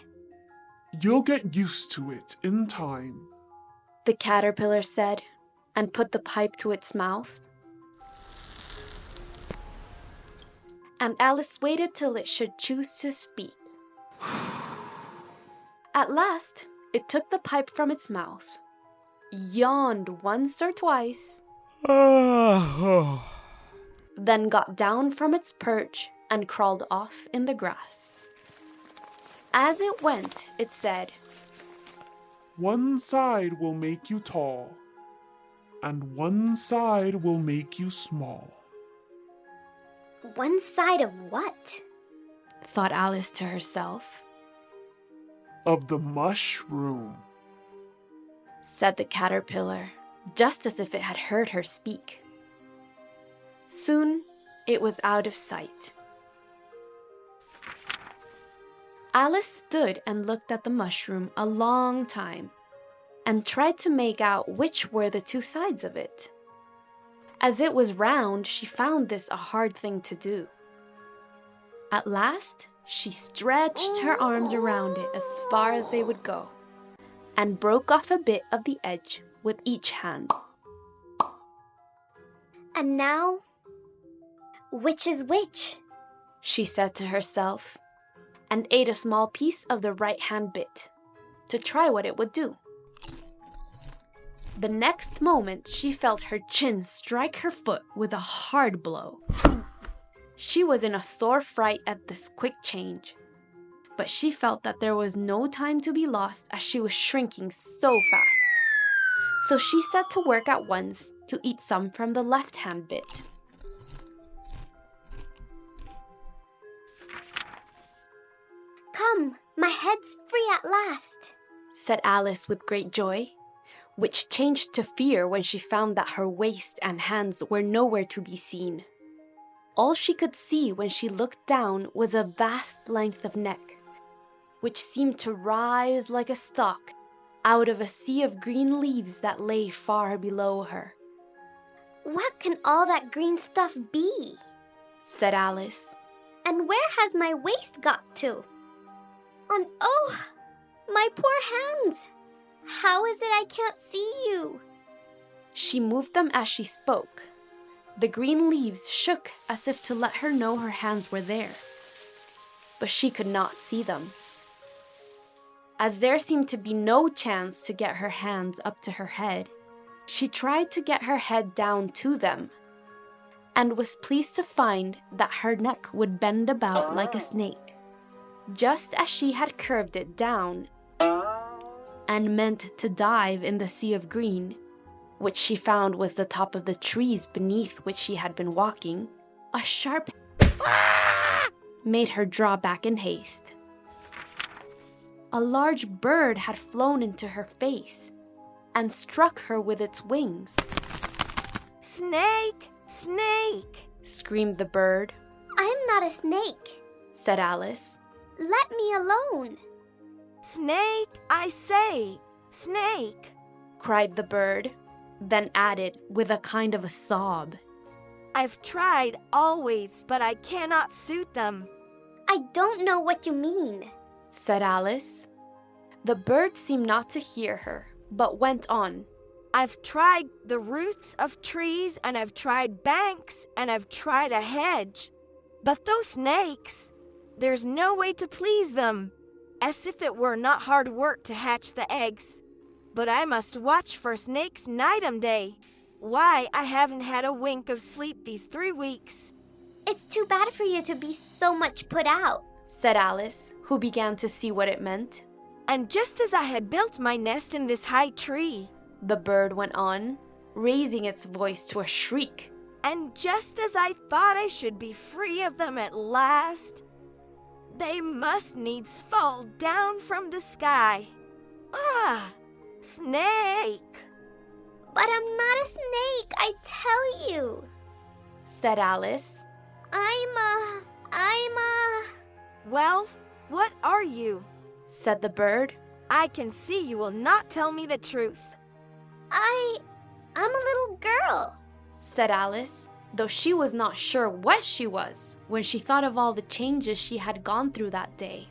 You'll get used to it in time, the caterpillar said, and put the pipe to its mouth. And Alice waited till it should choose to speak. At last, it took the pipe from its mouth, yawned once or twice, then got down from its perch and crawled off in the grass. As it went, it said, one side will make you tall, and one side will make you small. One side of what? thought Alice to herself. Of the mushroom, said the caterpillar, just as if it had heard her speak. Soon, it was out of sight. Alice stood and looked at the mushroom a long time and tried to make out which were the 2 sides of it. As it was round, she found this a hard thing to do. At last, she stretched her arms around it as far as they would go and broke off a bit of the edge with each hand. And now, which is which? She said to herself, and ate a small piece of the right-hand bit to try what it would do. The next moment, she felt her chin strike her foot with a hard blow. She was in a sore fright at this quick change, but she felt that there was no time to be lost as she was shrinking so fast. So she set to work at once to eat some from the left-hand bit. Come, my head's free at last, said Alice with great joy, which changed to fear when she found that her waist and hands were nowhere to be seen. All she could see when she looked down was a vast length of neck, which seemed to rise like a stalk out of a sea of green leaves that lay far below her. What can all that green stuff be? said Alice. And where has my waist got to? And oh, my poor hands! How is it I can't see you? She moved them as she spoke. The green leaves shook as if to let her know her hands were there, but she could not see them. As there seemed to be no chance to get her hands up to her head, she tried to get her head down to them, and was pleased to find that her neck would bend about like a snake, just as she had curved it down and meant to dive in the sea of green, which she found was the top of the trees beneath which she had been walking. A sharp made her draw back in haste. A large bird had flown into her face and struck her with its wings. Snake! Snake! screamed the bird. I'm not a snake, said Alice. Let me alone. Snake, I say! Snake! cried the bird, then added with a kind of a sob. I've tried always, but I cannot suit them. I don't know what you mean, said Alice. The bird seemed not to hear her, but went on. I've tried the roots of trees, and I've tried banks, and I've tried a hedge. But those snakes, there's no way to please them, as if it were not hard work to hatch the eggs. But I must watch for snakes night and day. Why, I haven't had a wink of sleep these 3 weeks. It's too bad for you to be so much put out, said Alice, who began to see what it meant. And just as I had built my nest in this high tree, the bird went on, raising its voice to a shriek. And just as I thought I should be free of them at last, they must needs fall down from the sky. Ah, snake! But I'm not a snake, I tell you, said Alice. I'm a... Well, what are you? said the bird. I can see you will not tell me the truth. I'm a little girl, said Alice, though she was not sure what she was when she thought of all the changes she had gone through that day.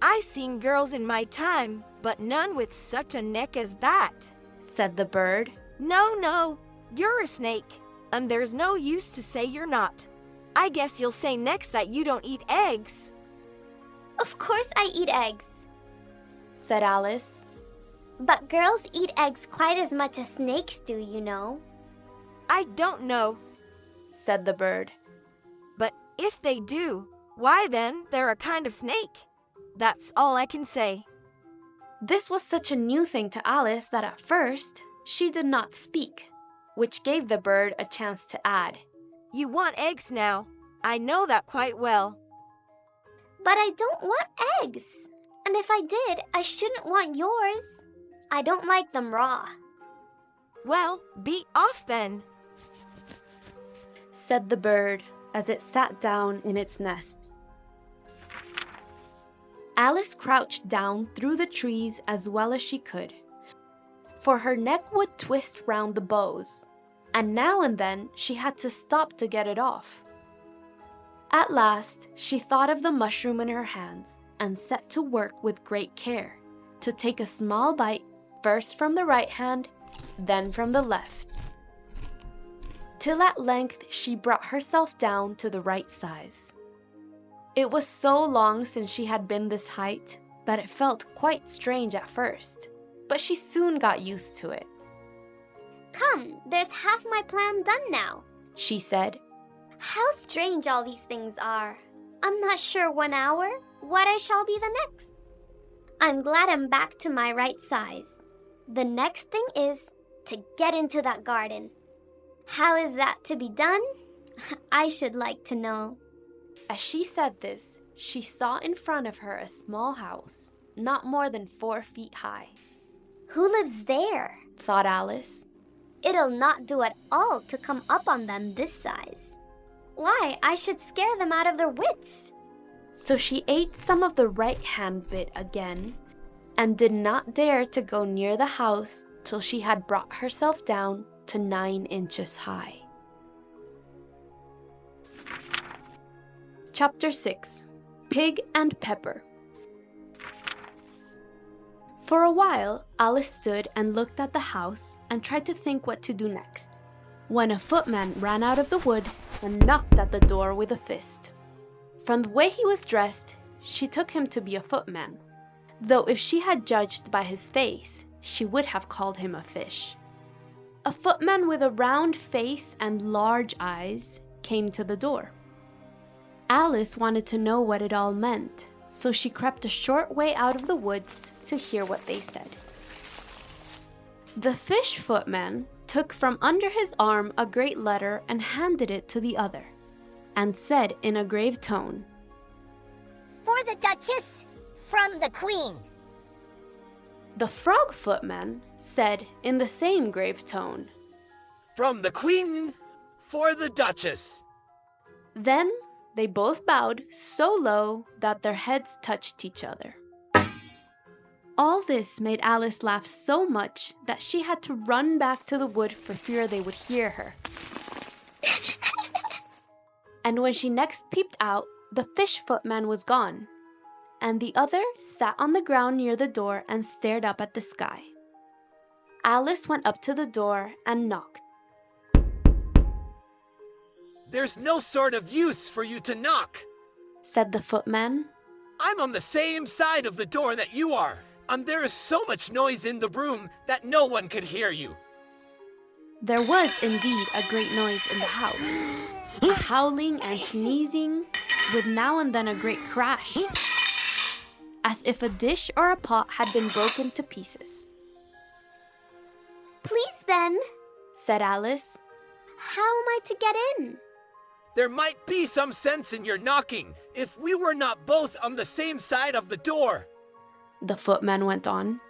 I seen girls in my time, but none with such a neck as that, said the bird. No, you're a snake, and there's no use to say you're not. I guess you'll say next that you don't eat eggs. Of course I eat eggs, said Alice. But girls eat eggs quite as much as snakes do, you know. I don't know, said the bird. But if they do, why then they're a kind of snake. That's all I can say. This was such a new thing to Alice that at first she did not speak, which gave the bird a chance to add. You want eggs now. I know that quite well. But I don't want eggs. And if I did, I shouldn't want yours. I don't like them raw. Well, be off then, said the bird as it sat down in its nest. Alice crouched down through the trees as well as she could, for her neck would twist round the boughs, and now and then she had to stop to get it off. At last, she thought of the mushroom in her hands and set to work with great care to take a small bite first from the right hand, then from the left, till at length she brought herself down to the right size. It was so long since she had been this height that it felt quite strange at first, but she soon got used to it. Come, there's half my plan done now, she said. How strange all these things are. I'm not sure 1 hour what I shall be the next. I'm glad I'm back to my right size. The next thing is to get into that garden. How is that to be done? I should like to know. As she said this, she saw in front of her a small house, not more than 4 feet high. Who lives there? thought Alice. It'll not do at all to come up on them this size. Why, I should scare them out of their wits. So she ate some of the right-hand bit again, and did not dare to go near the house till she had brought herself down to 9 inches high. Chapter 6. Pig and Pepper. For a while, Alice stood and looked at the house and tried to think what to do next, when a footman ran out of the wood and knocked at the door with a fist. From the way he was dressed, she took him to be a footman, though if she had judged by his face, she would have called him a fish. A footman with a round face and large eyes came to the door. Alice wanted to know what it all meant, so she crept a short way out of the woods to hear what they said. The fish footman took from under his arm a great letter and handed it to the other, and said in a grave tone, For the Duchess, from the Queen. The frog footman said in the same grave tone, From the Queen, for the Duchess. Then they both bowed so low that their heads touched each other. All this made Alice laugh so much that she had to run back to the wood for fear they would hear her. And when she next peeped out, the fish footman was gone, and the other sat on the ground near the door and stared up at the sky. Alice went up to the door and knocked. There's no sort of use for you to knock, said the footman. I'm on the same side of the door that you are, and there is so much noise in the room that no one could hear you. There was indeed a great noise in the house, a howling and sneezing, with now and then a great crash, as if a dish or a pot had been broken to pieces. Please then, said Alice, how am I to get in? There might be some sense in your knocking if we were not both on the same side of the door, the footman went on.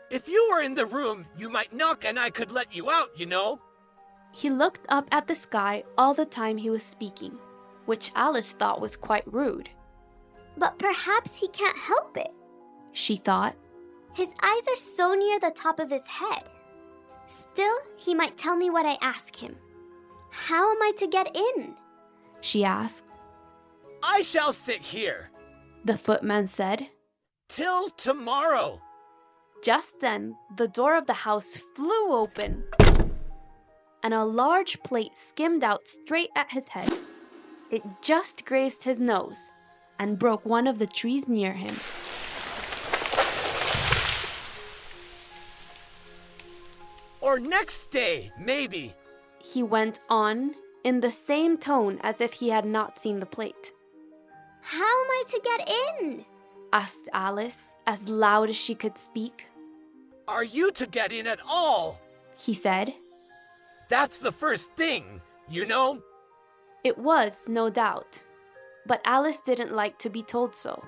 If you were in the room, you might knock and I could let you out, you know. He looked up at the sky all the time he was speaking, which Alice thought was quite rude. But perhaps he can't help it, she thought. His eyes are so near the top of his head. Still, he might tell me what I ask him. How am I to get in? She asked. I shall sit here, the footman said. till tomorrow. Just then, the door of the house flew open, and a large plate skimmed out straight at his head. It just grazed his nose and broke one of the trees near him. Or next day, maybe, he went on in the same tone as if he had not seen the plate. How am I to get in? asked Alice as loud as she could speak. Are you to get in at all? He said. That's the first thing, you know? It was, no doubt, but Alice didn't like to be told so.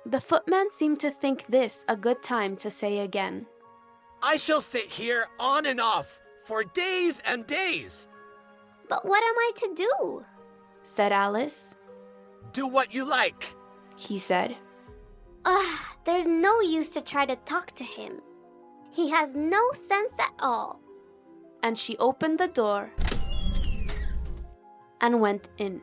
The footman seemed to think this a good time to say again. I shall sit here on and off for days and days. But what am I to do? said Alice. Do what you like, he said. There's no use to try to talk to him. He has no sense at all. And she opened the door and went in.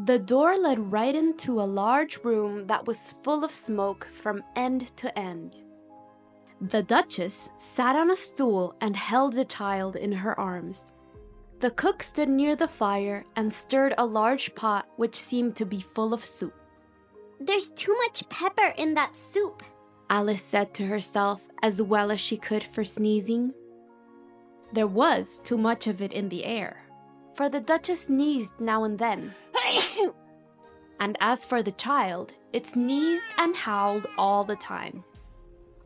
The door led right into a large room that was full of smoke from end to end. The Duchess sat on a stool and held the child in her arms. The cook stood near the fire and stirred a large pot which seemed to be full of soup. There's too much pepper in that soup, Alice said to herself as well as she could for sneezing. There was too much of it in the air, for the Duchess sneezed now and then. And as for the child, it sneezed and howled all the time.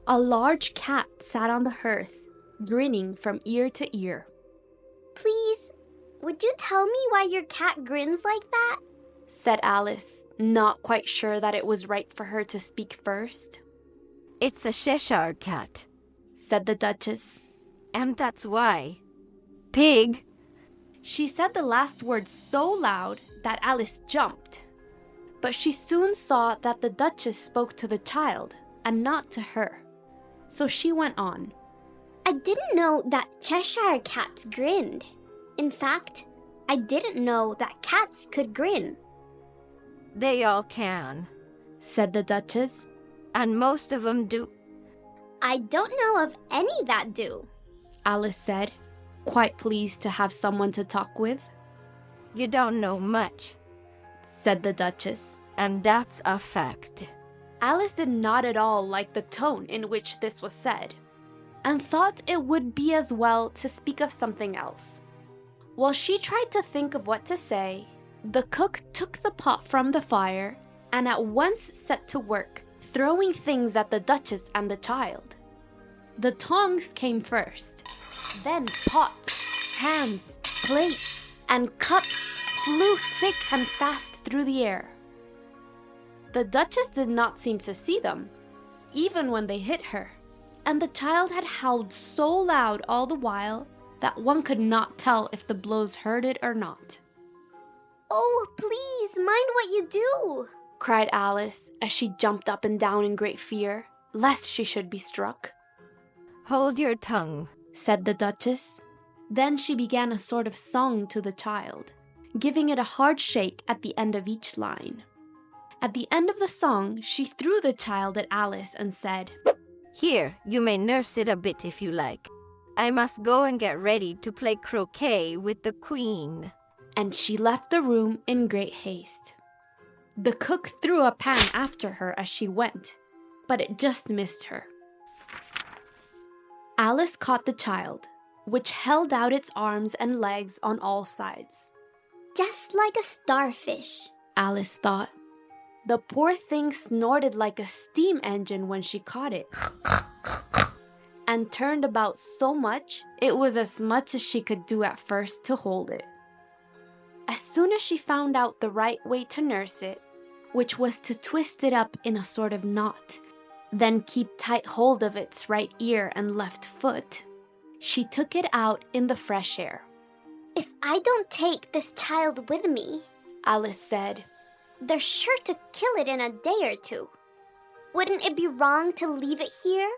A large cat sat on the hearth, grinning from ear to ear. Please, would you tell me why your cat grins like that? said Alice, not quite sure that it was right for her to speak first. It's a Cheshire cat, said the Duchess. And that's why. Pig. She said the last word so loud that Alice jumped. But she soon saw that the Duchess spoke to the child and not to her. So she went on. I didn't know that Cheshire cats grinned. In fact, I didn't know that cats could grin. They all can, said the Duchess. And most of them do. I don't know of any that do, Alice said, quite pleased to have someone to talk with. You don't know much, said the Duchess. And that's a fact. Alice did not at all like the tone in which this was said, and thought it would be as well to speak of something else. While she tried to think of what to say, the cook took the pot from the fire and at once set to work, throwing things at the Duchess and the child. The tongs came first, then pots, pans, plates, and cups flew thick and fast through the air. The Duchess did not seem to see them, even when they hit her, and the child had howled so loud all the while that one could not tell if the blows hurt it or not. Oh, please, mind what you do, cried Alice as she jumped up and down in great fear, lest she should be struck. Hold your tongue, said the Duchess. Then she began a sort of song to the child, giving it a hard shake at the end of each line. At the end of the song, she threw the child at Alice and said, Here, you may nurse it a bit if you like. I must go and get ready to play croquet with the Queen. And she left the room in great haste. The cook threw a pan after her as she went, but it just missed her. Alice caught the child, which held out its arms and legs on all sides. Just like a starfish, Alice thought. The poor thing snorted like a steam engine when she caught it, and turned about so much, it was as much as she could do at first to hold it. As soon as she found out the right way to nurse it, which was to twist it up in a sort of knot, then keep tight hold of its right ear and left foot, she took it out in the fresh air. If I don't take this child with me, Alice said, they're sure to kill it in a day or two. Wouldn't it be wrong to leave it here?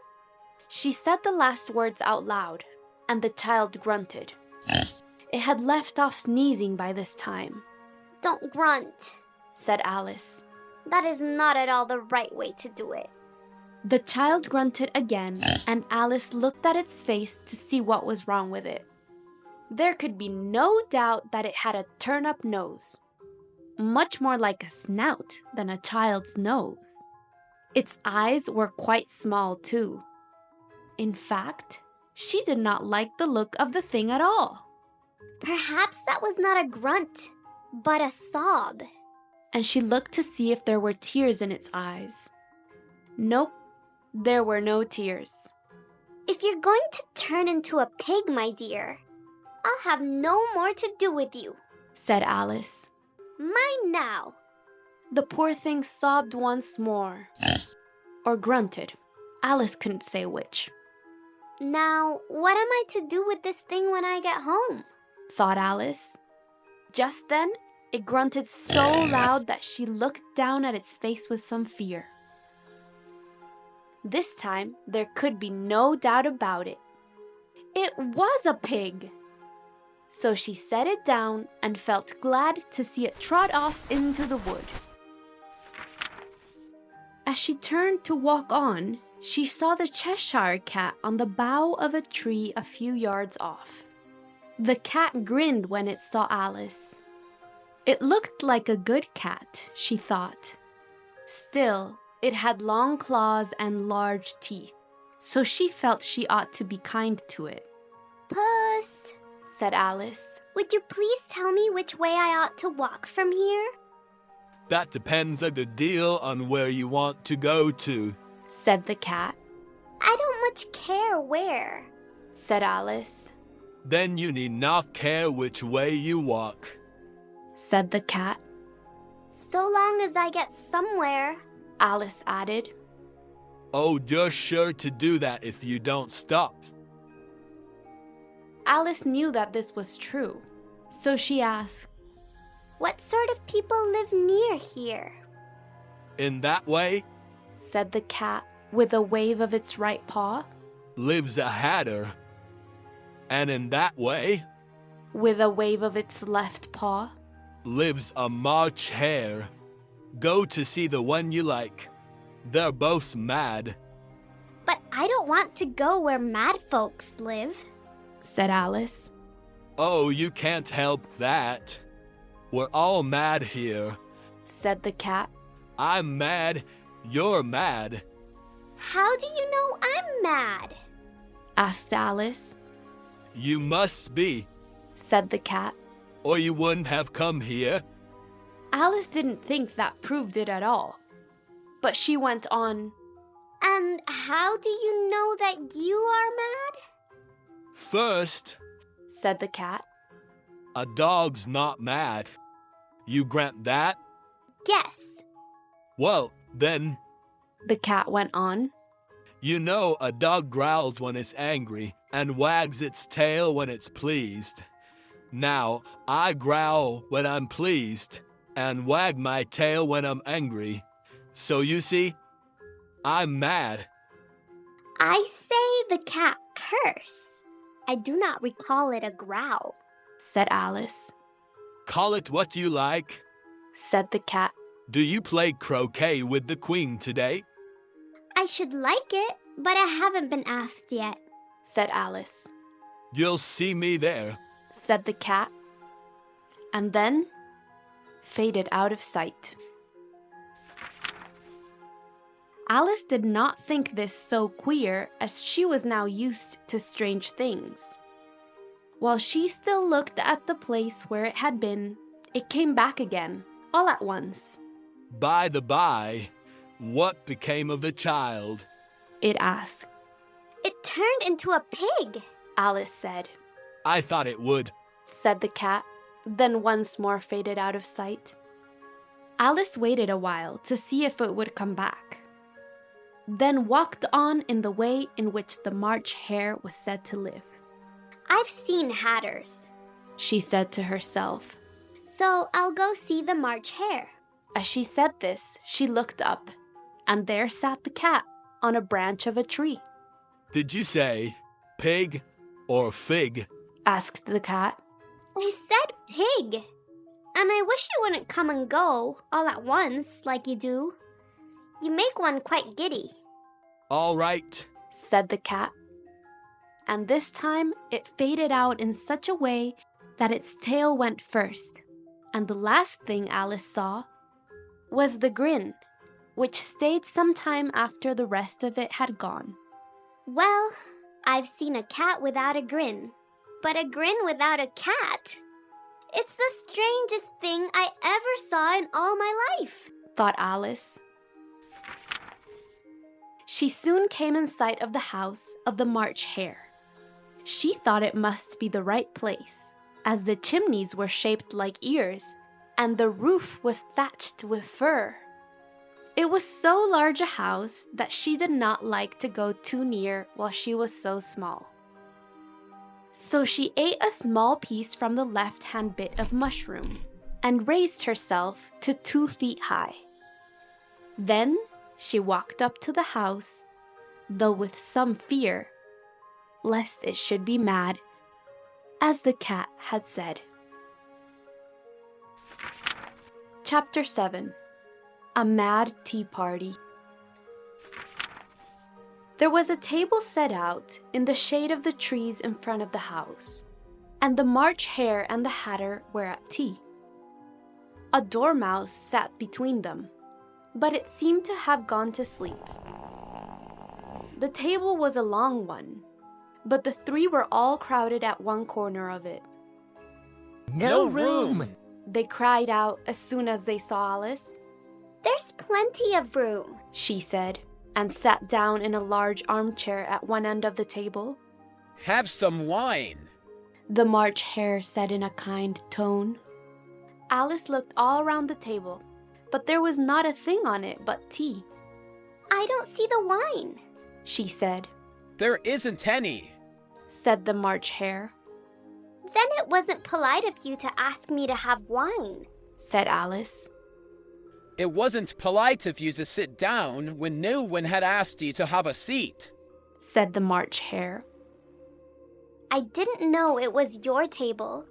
She said the last words out loud, and the child grunted. It had left off sneezing by this time. Don't grunt, said Alice. That is not at all the right way to do it. The child grunted again, and Alice looked at its face to see what was wrong with it. There could be no doubt that it had a turn-up nose, much more like a snout than a child's nose. Its eyes were quite small too. In fact, she did not like the look of the thing at all. Perhaps that was not a grunt, but a sob. And she looked to see if there were tears in its eyes. Nope, there were no tears. If you're going to turn into a pig, my dear, I'll have no more to do with you, said Alice. Mine now. The poor thing sobbed once more. Or grunted. Alice couldn't say which. Now, what am I to do with this thing when I get home? Thought Alice. Just then, it grunted so loud that she looked down at its face with some fear. This time, there could be no doubt about it. It was a pig! So she set it down and felt glad to see it trot off into the wood. As she turned to walk on, she saw the Cheshire Cat on the bough of a tree a few yards off. The cat grinned when it saw Alice. It looked like a good cat, she thought. Still, it had long claws and large teeth, so she felt she ought to be kind to it. Puss, said Alice. Would you please tell me which way I ought to walk from here? That depends a good deal on where you want to go to, said the cat. I don't much care where, said Alice. Then you need not care which way you walk, said the cat. So long as I get somewhere, Alice added. Oh, you're sure to do that if you don't stop. Alice knew that this was true, so she asked, what sort of people live near here? In that way, said the cat with a wave of its right paw, lives a hatter. And in that way, with a wave of its left paw, lives a March hare. Go to see the one you like. They're both mad. But I don't want to go where mad folks live, said Alice. Oh, you can't help that. We're all mad here, said the cat. I'm mad, you're mad. How do you know I'm mad? asked Alice. You must be, said the cat. Or you wouldn't have come here. Alice didn't think that proved it at all. But she went on, and how do you know that you are mad? First, said the cat, a dog's not mad. You grant that? Yes. Well, then, the cat went on, you know a dog growls when it's angry and wags its tail when it's pleased. Now, I growl when I'm pleased and wag my tail when I'm angry. So you see, I'm mad. I say the cat curse. I do not recall it a growl, said Alice. Call it what you like, said the cat. Do you play croquet with the queen today? I should like it, but I haven't been asked yet, said Alice. You'll see me there, said the cat, and then faded out of sight. Alice did not think this so queer, as she was now used to strange things. While she still looked at the place where it had been, it came back again, all at once. By the by, what became of the child? It asked. It turned into a pig, Alice said. I thought it would, said the cat, then once more faded out of sight. Alice waited a while to see if it would come back, then walked on in the way in which the March hare was said to live. I've seen hatters, she said to herself. So I'll go see the March hare. As she said this, she looked up, and there sat the cat on a branch of a tree. Did you say pig or fig? Asked the cat. I said pig. And I wish you wouldn't come and go all at once like you do. You make one quite giddy. All right, said the cat. And this time it faded out in such a way that its tail went first. And the last thing Alice saw was the grin, which stayed some time after the rest of it had gone. Well, I've seen a cat without a grin, but a grin without a cat? It's the strangest thing I ever saw in all my life, thought Alice. She soon came in sight of the house of the March Hare. She thought it must be the right place, as the chimneys were shaped like ears, and the roof was thatched with fur. It was so large a house that she did not like to go too near while she was so small. So she ate a small piece from the left-hand bit of mushroom and raised herself to 2 feet high. Then she walked up to the house, though with some fear, lest it should be mad, as the cat had said. Chapter 7. A Mad Tea Party. There was a table set out in the shade of the trees in front of the house, and the March Hare and the Hatter were at tea. A dormouse sat between them, but it seemed to have gone to sleep. The table was a long one, but the 3 were all crowded at one corner of it. No room! They cried out as soon as they saw Alice. There's plenty of room, she said, and sat down in a large armchair at one end of the table. Have some wine, the March Hare said in a kind tone. Alice looked all around the table, but there was not a thing on it but tea. I don't see the wine, she said. There isn't any, said the March Hare. Then it wasn't polite of you to ask me to have wine, said Alice. It wasn't polite of you to sit down when no one had asked you to have a seat, said the March Hare. I didn't know it was your table.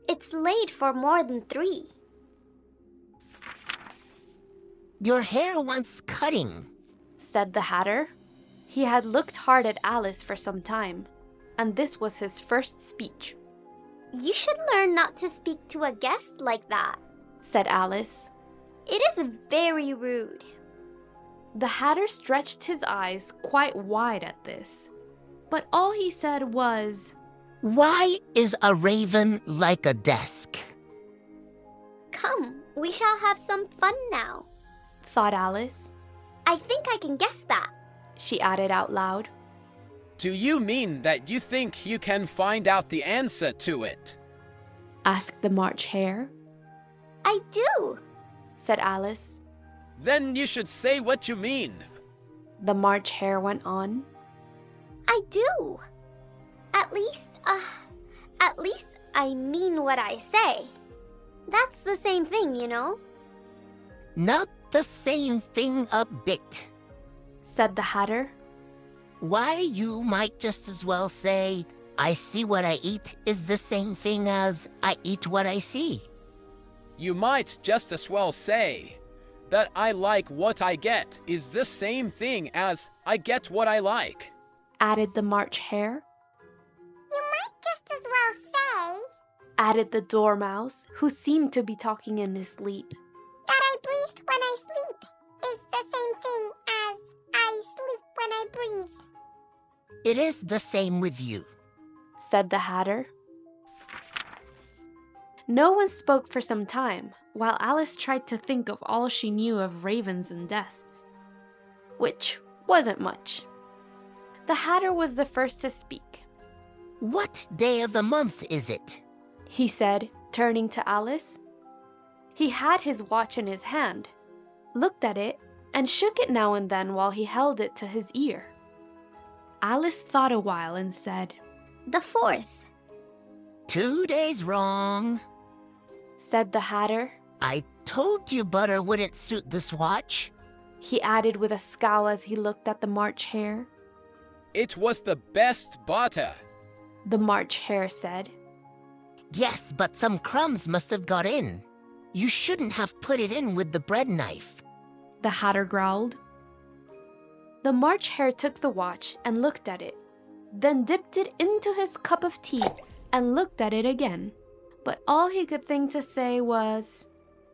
It's laid for more than 3. Your hair wants cutting, said the Hatter. He had looked hard at Alice for some time, and this was his first speech. You should learn not to speak to a guest like that, said Alice. It is very rude. The Hatter stretched his eyes quite wide at this, but all he said was, Why is a raven like a desk? Come, we shall have some fun now, thought Alice. I think I can guess that, she added out loud. Do you mean that you think you can find out the answer to it? Asked the March Hare. I do, said Alice. Then you should say what you mean, the March Hare went on. I do. At least I mean what I say. That's the same thing, you know. Not the same thing a bit, said the Hatter. Why, you might just as well say, I see what I eat is the same thing as I eat what I see. You might just as well say that I like what I get is the same thing as I get what I like, added the March Hare. You might just as well say, added the Dormouse, who seemed to be talking in his sleep, that I breathe when I sleep is the same thing as I sleep when I breathe. It is the same with you, said the Hatter. No one spoke for some time, while Alice tried to think of all she knew of ravens and desks, which wasn't much. The Hatter was the first to speak. What day of the month is it? He said, turning to Alice. He had his watch in his hand, looked at it, and shook it now and then while he held it to his ear. Alice thought a while and said, The 4th. 2 days wrong, said the Hatter. I told you butter wouldn't suit this watch. he added with a scowl as he looked at the March Hare. It was the best butter, the March Hare said. Yes, but some crumbs must have got in. You shouldn't have put it in with the bread knife, the Hatter growled. The March Hare took the watch and looked at it, then dipped it into his cup of tea and looked at it again. But all he could think to say was,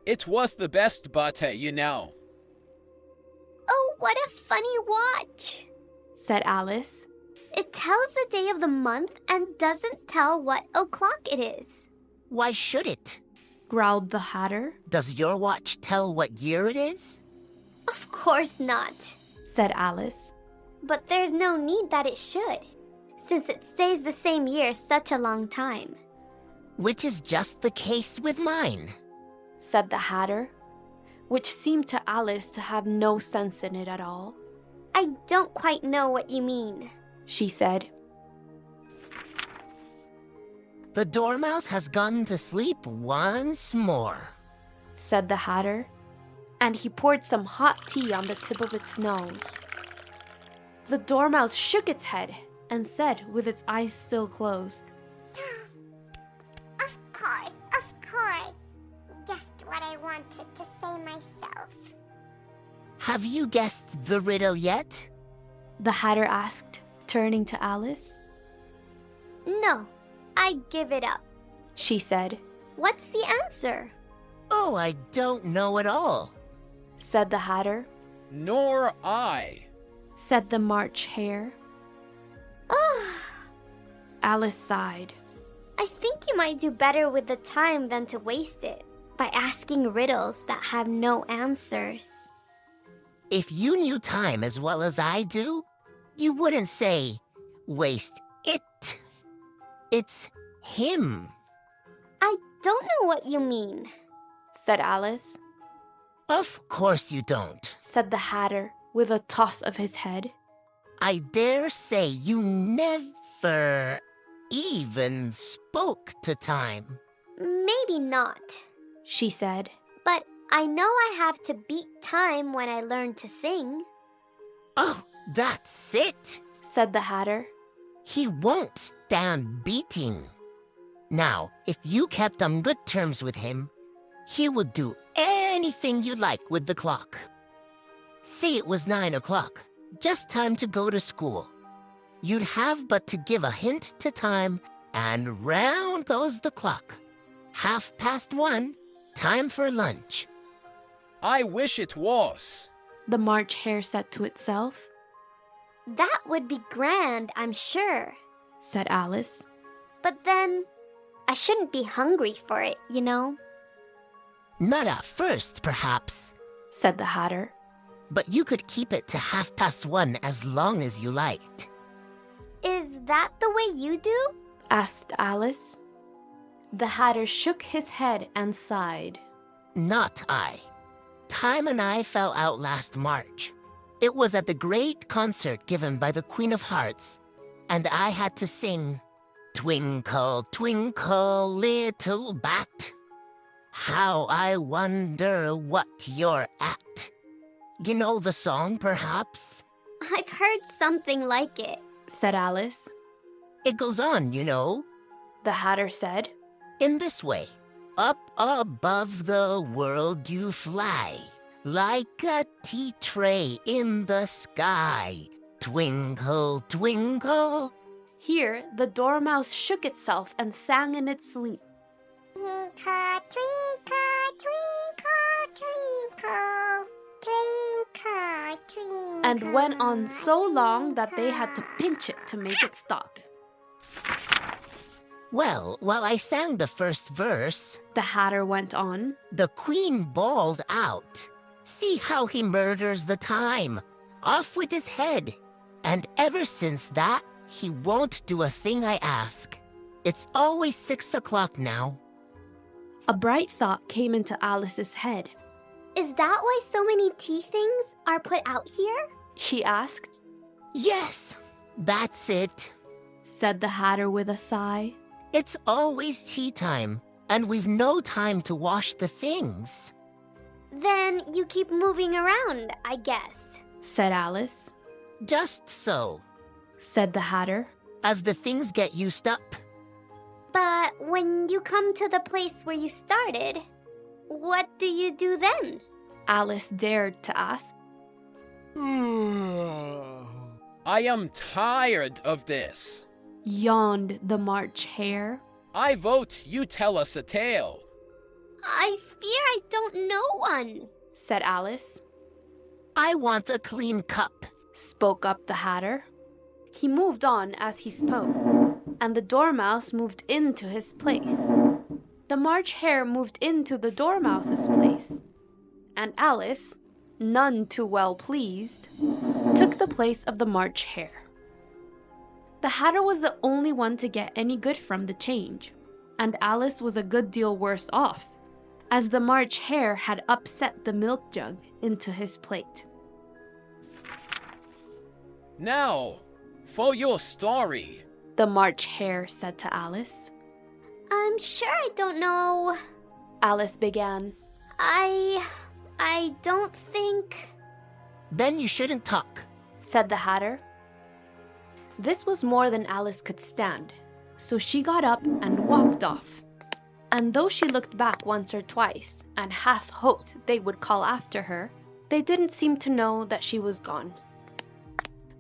It was the best butter, you know. Oh, what a funny watch, said Alice. It tells the day of the month and doesn't tell what o'clock it is. Why should it? Growled the Hatter. Does your watch tell what year it is? Of course not, said Alice. But there's no need that it should, since it stays the same year such a long time. Which is just the case with mine, said the Hatter, which seemed to Alice to have no sense in it at all. I don't quite know what you mean, she said. The Dormouse has gone to sleep once more, said the Hatter, and he poured some hot tea on the tip of its nose. The Dormouse shook its head and said with its eyes still closed, Of course. Just what I wanted to say myself. Have you guessed the riddle yet? the Hatter asked, turning to Alice. No, I give it up, she said. What's the answer? Oh, I don't know at all, said the Hatter. Nor I, said the March Hare. Alice sighed. I think you might do better with the time than to waste it by asking riddles that have no answers. If you knew time as well as I do, you wouldn't say, waste it. It's him. I don't know what you mean, said Alice. Of course you don't, said the Hatter with a toss of his head. I dare say you never even spoke to time. Maybe not, she said. But I know I have to beat time when I learn to sing. Oh, that's it, said the Hatter. He won't stand beating. Now, if you kept on good terms with him, he would do anything you like with the clock. Say it was 9 o'clock, just time to go to school. You'd have but to give a hint to time, and round goes the clock. 1:30, time for lunch. I wish it was, the March Hare said to itself. That would be grand, I'm sure, said Alice. But then, I shouldn't be hungry for it, you know. Not at first, perhaps, said the Hatter. But you could keep it to 1:30 as long as you liked. Is that the way you do? asked Alice. The Hatter shook his head and sighed. Not I. Time and I fell out last March. It was at the great concert given by the Queen of Hearts, and I had to sing, Twinkle, twinkle, little bat, how I wonder what you're at. You know the song, perhaps? I've heard something like it, said Alice. It goes on, you know, the Hatter said. In this way, up above the world you fly, like a tea tray in the sky. Twinkle, twinkle. Here, the Dormouse shook itself and sang in its sleep. Twinkle, twinkle, twinkle, twinkle, twinkle, twinkle. And went on so long that they had to pinch it to make it stop. Well, while I sang the first verse, the Hatter went on, the Queen bawled out, See how he murders the time! Off with his head! And ever since that, he won't do a thing I ask. It's always 6 o'clock now. A bright thought came into Alice's head. Is that why so many tea things are put out here? She asked. Yes, that's it, said the Hatter with a sigh. It's always tea time, and we've no time to wash the things. Then you keep moving around, I guess, said Alice. Just so, said the Hatter. as the things get used up. But when you come to the place where you started, what do you do then? Alice dared to ask. I am tired of this, yawned the March Hare. I vote you tell us a tale. I fear I don't know one, said Alice. I want a clean cup, spoke up the Hatter. He moved on as he spoke, and the Dormouse moved into his place. The March Hare moved into the Dormouse's place, and Alice, none too well pleased, took the place of the March Hare. The Hatter was the only one to get any good from the change, and Alice was a good deal worse off, as the March Hare had upset the milk jug into his plate. Now, for your story, the March Hare said to Alice. I'm sure I don't know, Alice began. I don't think... Then you shouldn't talk, said the Hatter. This was more than Alice could stand, so she got up and walked off. And though she looked back once or twice and half hoped they would call after her, they didn't seem to know that she was gone.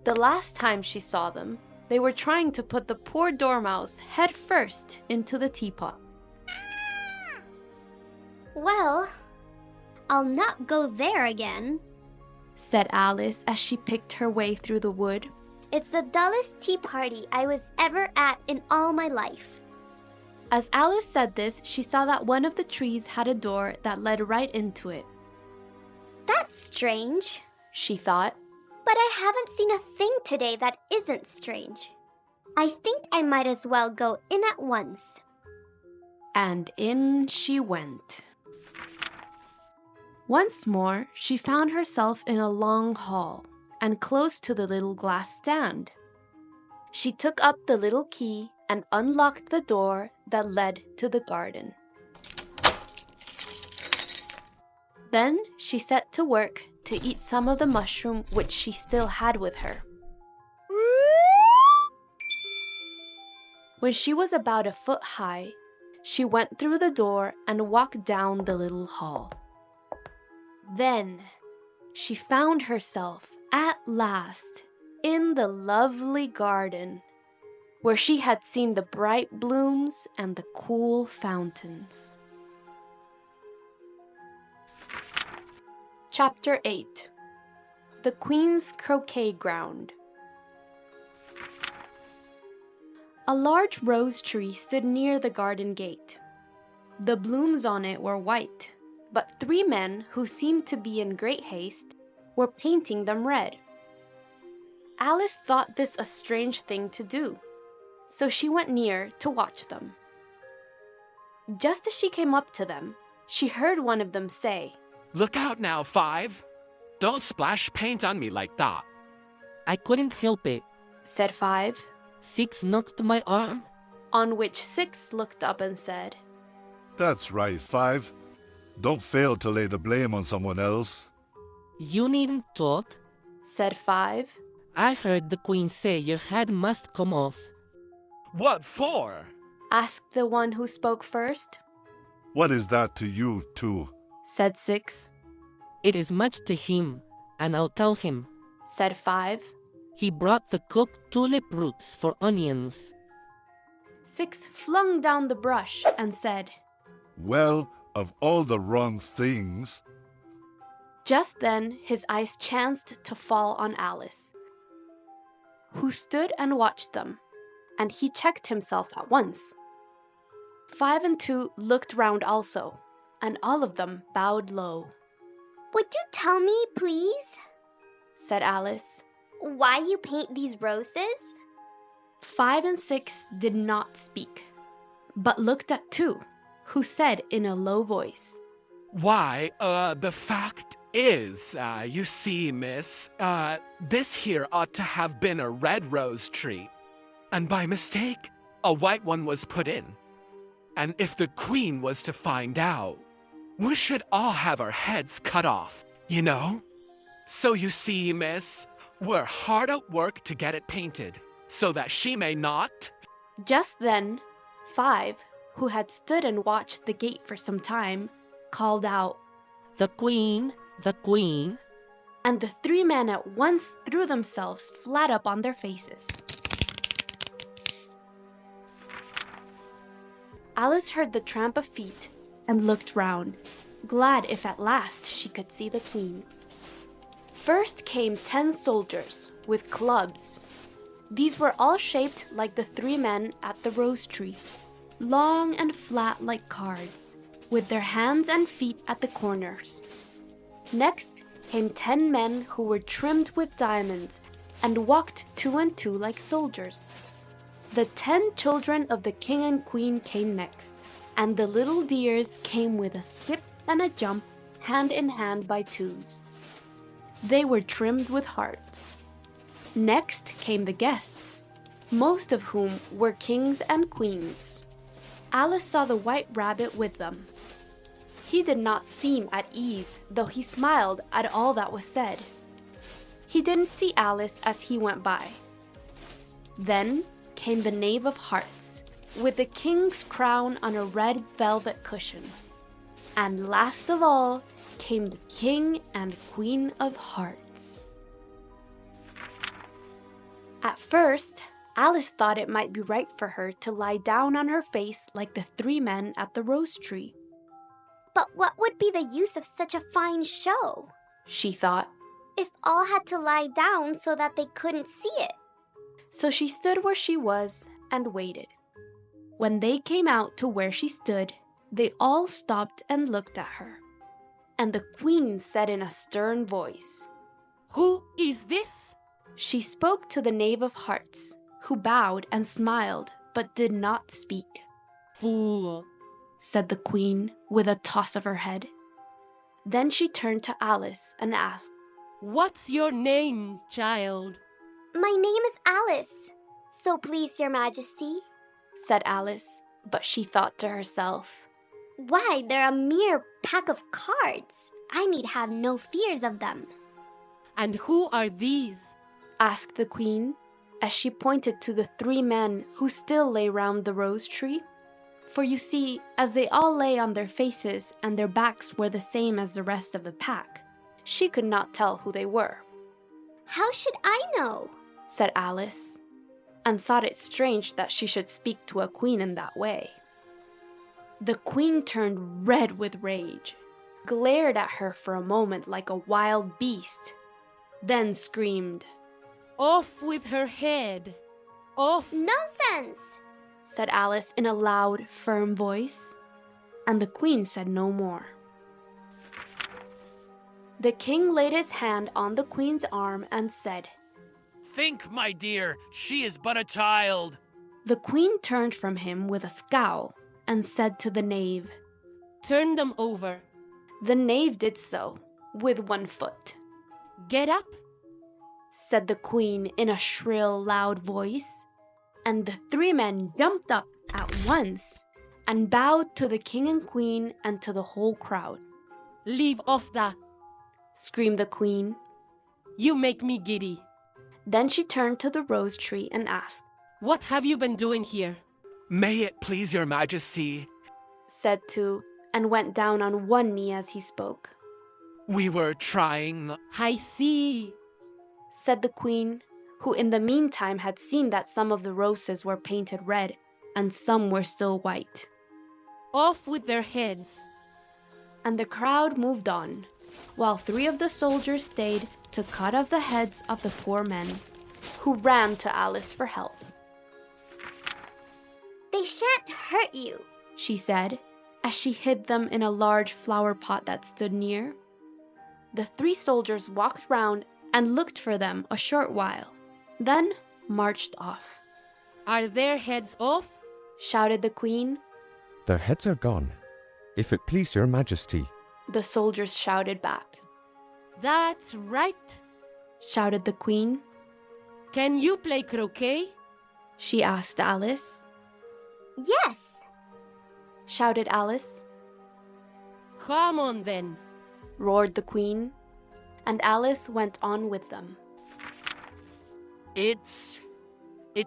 The last time she saw them, they were trying to put the poor Dormouse head first into the teapot. Well, I'll not go there again, said Alice as she picked her way through the wood. It's the dullest tea party I was ever at in all my life. As Alice said this, she saw that one of the trees had a door that led right into it. That's strange, she thought. But I haven't seen a thing today that isn't strange. I think I might as well go in at once. And in she went. Once more, she found herself in a long hall and close to the little glass stand. She took up the little key and unlocked the door that led to the garden. Then she set to work to eat some of the mushroom which she still had with her. When she was about a foot high, she went through the door and walked down the little hall. Then she found herself at last in the lovely garden, where she had seen the bright blooms and the cool fountains. Chapter 8. The Queen's Croquet Ground. A large rose tree stood near the garden gate. The blooms on it were white, but 3 men, who seemed to be in great haste, were painting them red. Alice thought this a strange thing to do, so she went near to watch them. Just as she came up to them, she heard one of them say, "Look out now, 5. Don't splash paint on me like that." I couldn't help it, said 5. 6 knocked my arm. On which 6 looked up and said, That's right, 5. Don't fail to lay the blame on someone else. You needn't talk, said 5. I heard the Queen say your head must come off. What for? asked the one who spoke first. What is that to you, too? said 6. It is much to him, and I'll tell him, said 5. He brought the cooked tulip roots for onions. 6 flung down the brush and said, Well, of all the wrong things. Just then his eyes chanced to fall on Alice, who stood and watched them, and he checked himself at once. 5 and 2 looked round also, and all of them bowed low. Would you tell me, please, said Alice, why you paint these roses? 5 and 6 did not speak, but looked at 2, who said in a low voice, Why, the fact is, you see, miss, this here ought to have been a red rose tree, and by mistake, a white one was put in. And if the Queen was to find out, We should all have our heads cut off, you know? So you see, miss, we're hard at work to get it painted, so that she may not. Just then, 5, who had stood and watched the gate for some time, called out, The Queen, the Queen. And the 3 men at once threw themselves flat up on their faces. Alice heard the tramp of feet and looked round, glad if at last she could see the Queen. First came 10 soldiers with clubs. These were all shaped like the 3 men at the rose tree, long and flat like cards, with their hands and feet at the corners. Next came 10 men who were trimmed with diamonds and walked 2 and 2 like soldiers. The 10 children of the king and queen came next, and the little dears came with a skip and a jump, hand in hand by 2s. They were trimmed with hearts. Next came the guests, most of whom were kings and queens. Alice saw the white rabbit with them. He did not seem at ease, though he smiled at all that was said. He didn't see Alice as he went by. Then came the Knave of Hearts, with the king's crown on a red velvet cushion. And last of all came the King and Queen of Hearts. At first, Alice thought it might be right for her to lie down on her face like the 3 men at the rose tree. But what would be the use of such a fine show? She thought. If all had to lie down so that they couldn't see it. So she stood where she was and waited. When they came out to where she stood, they all stopped and looked at her. And the Queen said in a stern voice, Who is this? She spoke to the Knave of Hearts, who bowed and smiled, but did not speak. Fool, said the Queen with a toss of her head. Then she turned to Alice and asked, What's your name, child? My name is Alice, so please, Your Majesty, said Alice, but she thought to herself, Why, they're a mere pack of cards. I need have no fears of them. And who are these? asked the Queen, as she pointed to the 3 men who still lay round the rose tree. For you see, as they all lay on their faces and their backs were the same as the rest of the pack, she could not tell who they were. How should I know? said Alice, and thought it strange that she should speak to a queen in that way. The Queen turned red with rage, glared at her for a moment like a wild beast, then screamed, Off with her head! Off! Nonsense! said Alice in a loud, firm voice, and the Queen said no more. The King laid his hand on the Queen's arm and said, Think, my dear, she is but a child. The Queen turned from him with a scowl and said to the Knave, Turn them over. The Knave did so, with 1 foot. Get up, said the Queen in a shrill, loud voice, and the 3 men jumped up at once and bowed to the King and Queen and to the whole crowd. Leave off that, screamed the Queen. You make me giddy. Then she turned to the rose tree and asked, What have you been doing here? May it please your majesty, said 2, and went down on 1 knee as he spoke. We were trying. I see, said the Queen, who in the meantime had seen that some of the roses were painted red and some were still white. Off with their heads. And the crowd moved on, while 3 of the soldiers stayed to cut off the heads of the poor men, who ran to Alice for help. They shan't hurt you, she said, as she hid them in a large flower pot that stood near. The 3 soldiers walked round and looked for them a short while, then marched off. Are their heads off? shouted the Queen. Their heads are gone, if it please your majesty. The soldiers shouted back. That's right, shouted the Queen. Can you play croquet? she asked Alice. Yes, shouted Alice. Come on then, roared the queen, and Alice went on with them. It's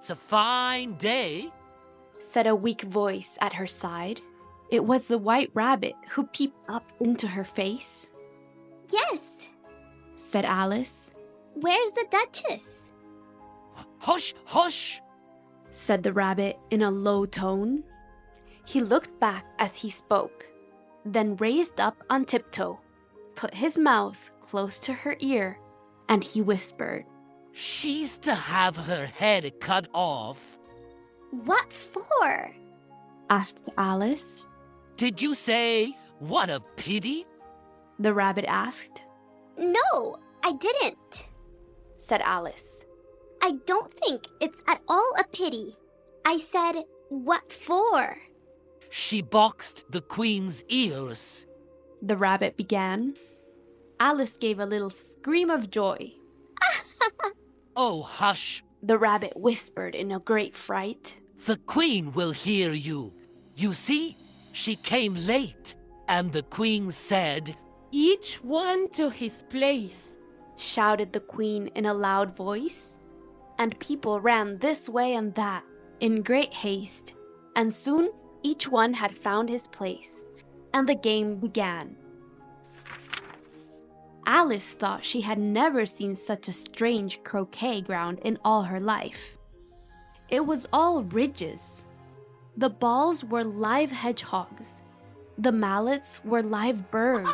a fine day, said a weak voice at her side. It was the White Rabbit who peeped up into her face. Yes, said Alice. Where's the Duchess? Hush, hush, said the rabbit in a low tone. He looked back as he spoke, then raised up on tiptoe, put his mouth close to her ear, and he whispered, She's to have her head cut off. What for? asked Alice. Did you say, what a pity? The rabbit asked. No, I didn't, said Alice. I don't think it's at all a pity. I said, what for? She boxed the queen's ears, the rabbit began. Alice gave a little scream of joy. Oh, hush, the rabbit whispered in a great fright. The queen will hear you. You see, she came late, and the queen said, Each one to his place, shouted the queen in a loud voice. And people ran this way and that in great haste, and soon each one had found his place, and the game began. Alice thought she had never seen such a strange croquet ground in all her life. It was all ridges. The balls were live hedgehogs. The mallets were live birds.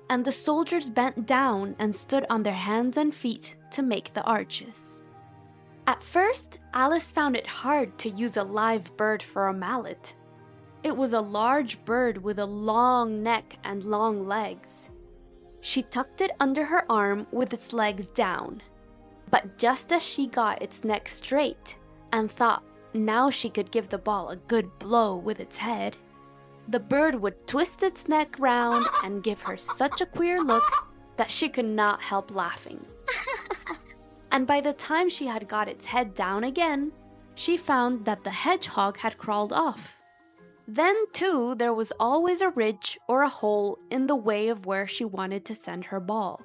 And the soldiers bent down and stood on their hands and feet to make the arches. At first, Alice found it hard to use a live bird for a mallet. It was a large bird with a long neck and long legs. She tucked it under her arm with its legs down. But just as she got its neck straight and thought now she could give the ball a good blow with its head, the bird would twist its neck round and give her such a queer look that she could not help laughing. And by the time she had got its head down again, she found that the hedgehog had crawled off. Then, too, there was always a ridge or a hole in the way of where she wanted to send her ball.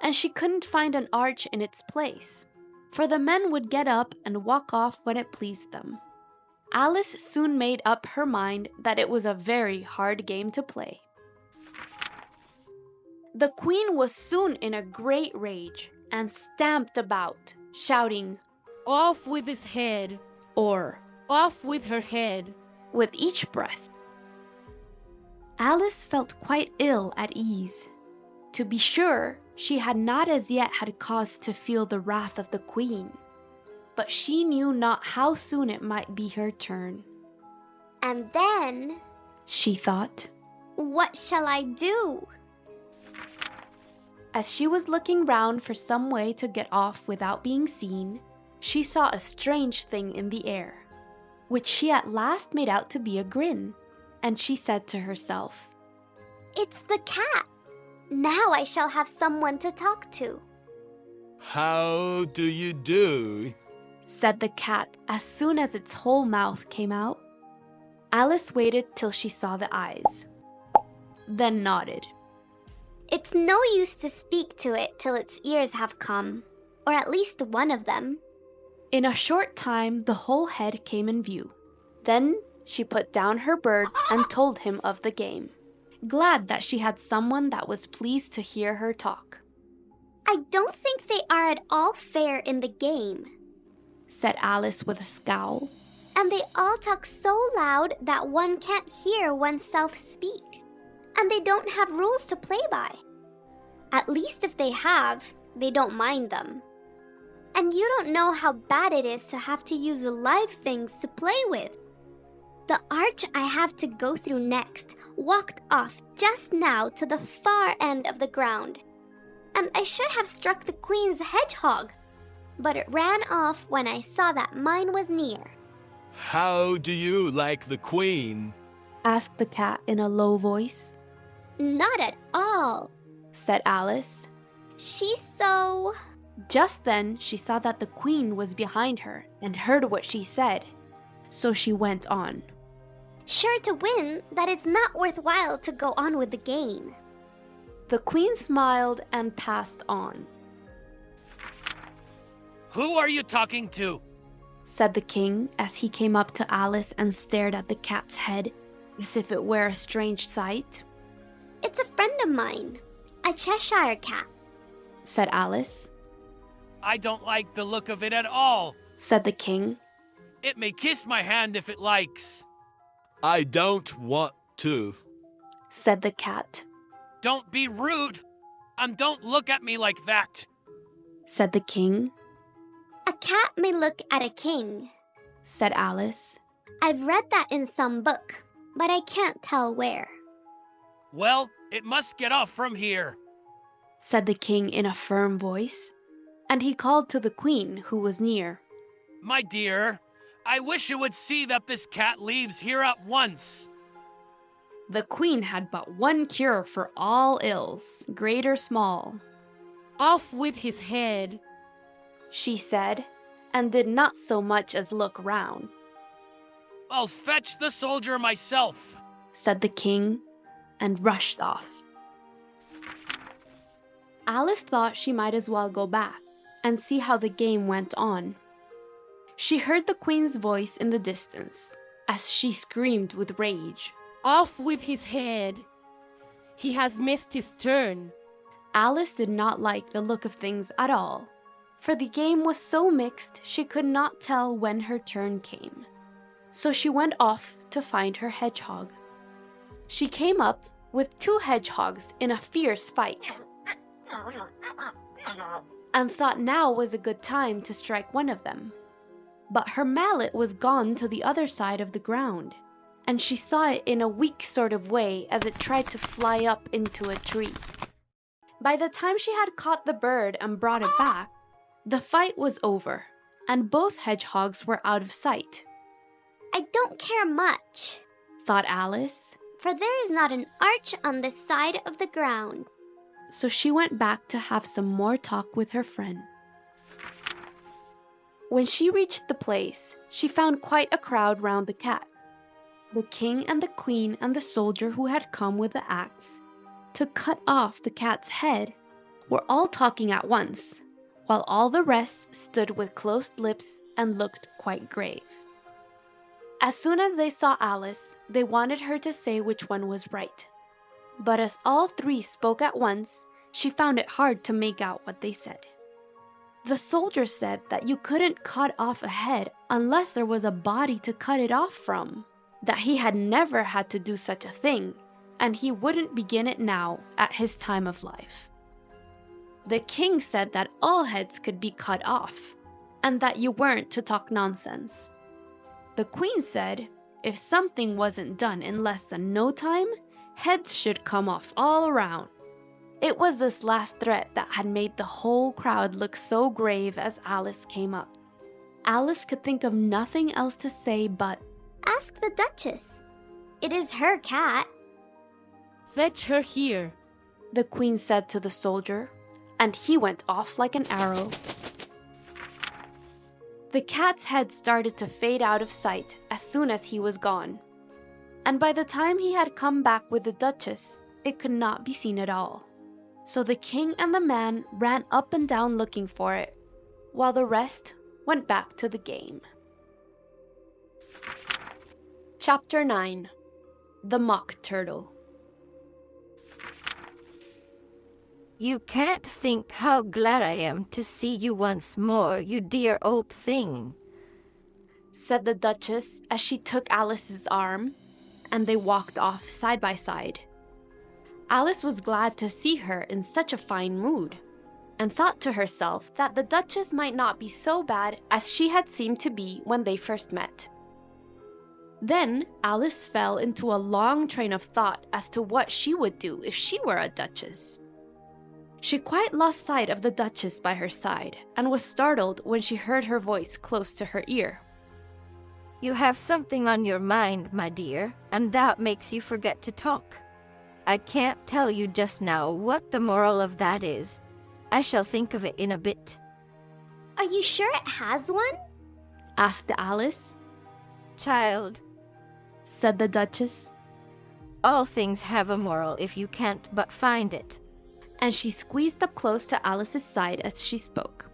And she couldn't find an arch in its place, for the men would get up and walk off when it pleased them. Alice soon made up her mind that it was a very hard game to play. The queen was soon in a great rage and stamped about, shouting, Off with his head, or Off with her head, with each breath. Alice felt quite ill at ease. To be sure, she had not as yet had cause to feel the wrath of the queen, but she knew not how soon it might be her turn. And then, she thought, what shall I do? As she was looking round for some way to get off without being seen, she saw a strange thing in the air, which she at last made out to be a grin, and she said to herself, It's the cat. Now I shall have someone to talk to. How do you do? said the cat as soon as its whole mouth came out. Alice waited till she saw the eyes, then nodded. It's no use to speak to it till its ears have come, or at least one of them. In a short time, the whole head came in view. Then she put down her bird and told him of the game, glad that she had someone that was pleased to hear her talk. I don't think they are at all fair in the game, said Alice with a scowl. And they all talk so loud that one can't hear oneself speak. And they don't have rules to play by. At least if they have, they don't mind them. And you don't know how bad it is to have to use live things to play with. The arch I have to go through next walked off just now to the far end of the ground. And I should have struck the queen's hedgehog, but it ran off when I saw that mine was near. How do you like the queen? asked the cat in a low voice. Not at all, said Alice. She's so... Just then she saw that the queen was behind her and heard what she said, so she went on. sure to win that it's not worthwhile to go on with the game. The queen smiled and passed on. Who are you talking to? Said the king as he came up to Alice and stared at the cat's head as if it were a strange sight. It's a friend of mine, a Cheshire cat, said Alice. I don't like the look of it at all, said the king. It may kiss my hand if it likes. I don't want to, said the cat. Don't be rude, and don't look at me like that, said the king. A cat may look at a king, said Alice. I've read that in some book, but I can't tell where. Well, it must get off from here, said the king in a firm voice, and he called to the queen who was near. My dear, I wish you would see that this cat leaves here at once. The queen had but one cure for all ills, great or small. Off with his head, she said, and did not so much as look round. I'll fetch the soldier myself, said the king, and rushed off. Alice thought she might as well go back and see how the game went on. She heard the queen's voice in the distance as she screamed with rage. Off with his head! He has missed his turn. Alice did not like the look of things at all, for the game was so mixed she could not tell when her turn came. So she went off to find her hedgehog. She came up with two hedgehogs in a fierce fight, and thought now was a good time to strike one of them. But her mallet was gone to the other side of the ground, and she saw it in a weak sort of way as it tried to fly up into a tree. By the time she had caught the bird and brought it back, the fight was over, and both hedgehogs were out of sight. I don't care much, thought Alice, for there is not an arch on this side of the ground. So she went back to have some more talk with her friend. When she reached the place, she found quite a crowd round the cat. The king and the queen and the soldier who had come with the axe to cut off the cat's head were all talking at once, while all the rest stood with closed lips and looked quite grave. As soon as they saw Alice, they wanted her to say which one was right. But as all three spoke at once, she found it hard to make out what they said. The soldier said that you couldn't cut off a head unless there was a body to cut it off from, that he had never had to do such a thing, and he wouldn't begin it now at his time of life. The king said that all heads could be cut off, and that you weren't to talk nonsense. The queen said if something wasn't done in less than no time, heads should come off all around. It was this last threat that had made the whole crowd look so grave as Alice came up. Alice could think of nothing else to say but, Ask the Duchess. It is her cat. Fetch her here, the queen said to the soldier, and he went off like an arrow. The cat's head started to fade out of sight as soon as he was gone, and by the time he had come back with the Duchess, it could not be seen at all. So the king and the man ran up and down looking for it, while the rest went back to the game. Chapter 9. The Mock Turtle. You can't think how glad I am to see you once more, you dear old thing, said the Duchess as she took Alice's arm, and they walked off side by side. Alice was glad to see her in such a fine mood, and thought to herself that the Duchess might not be so bad as she had seemed to be when they first met. Then Alice fell into a long train of thought as to what she would do if she were a Duchess. She quite lost sight of the Duchess by her side, and was startled when she heard her voice close to her ear. You have something on your mind, my dear, and that makes you forget to talk. I can't tell you just now what the moral of that is. I shall think of it in a bit. Are you sure it has one? Asked Alice. Child, said the Duchess. All things have a moral if you can't but find it. And she squeezed up close to Alice's side as she spoke.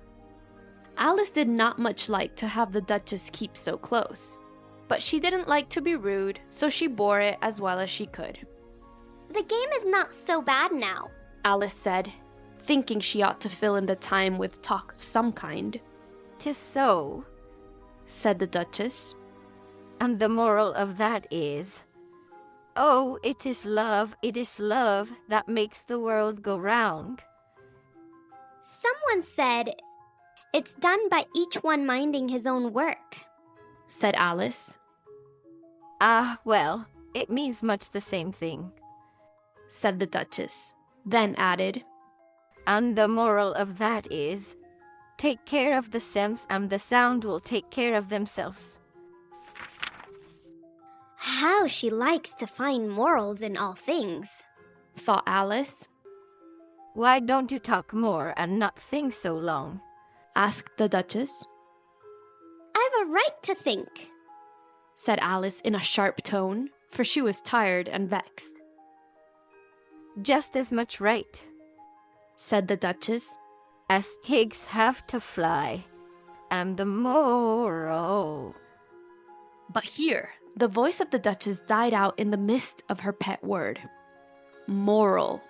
Alice did not much like to have the Duchess keep so close, but she didn't like to be rude, so she bore it as well as she could. The game is not so bad now, Alice said, thinking she ought to fill in the time with talk of some kind. 'Tis so, said the Duchess. And the moral of that is, oh, it is love that makes the world go round. Someone said, it's done by each one minding his own work, said Alice. Ah, well, it means much the same thing, said the Duchess, then added, and the moral of that is, take care of the sense and the sound will take care of themselves. How she likes to find morals in all things, thought Alice. Why don't you talk more and not think so long? Asked the Duchess. I've a right to think, said Alice in a sharp tone, for she was tired and vexed. Just as much right, said the Duchess, as pigs have to fly, and the moral. But here, the voice of the Duchess died out in the midst of her pet word, moral,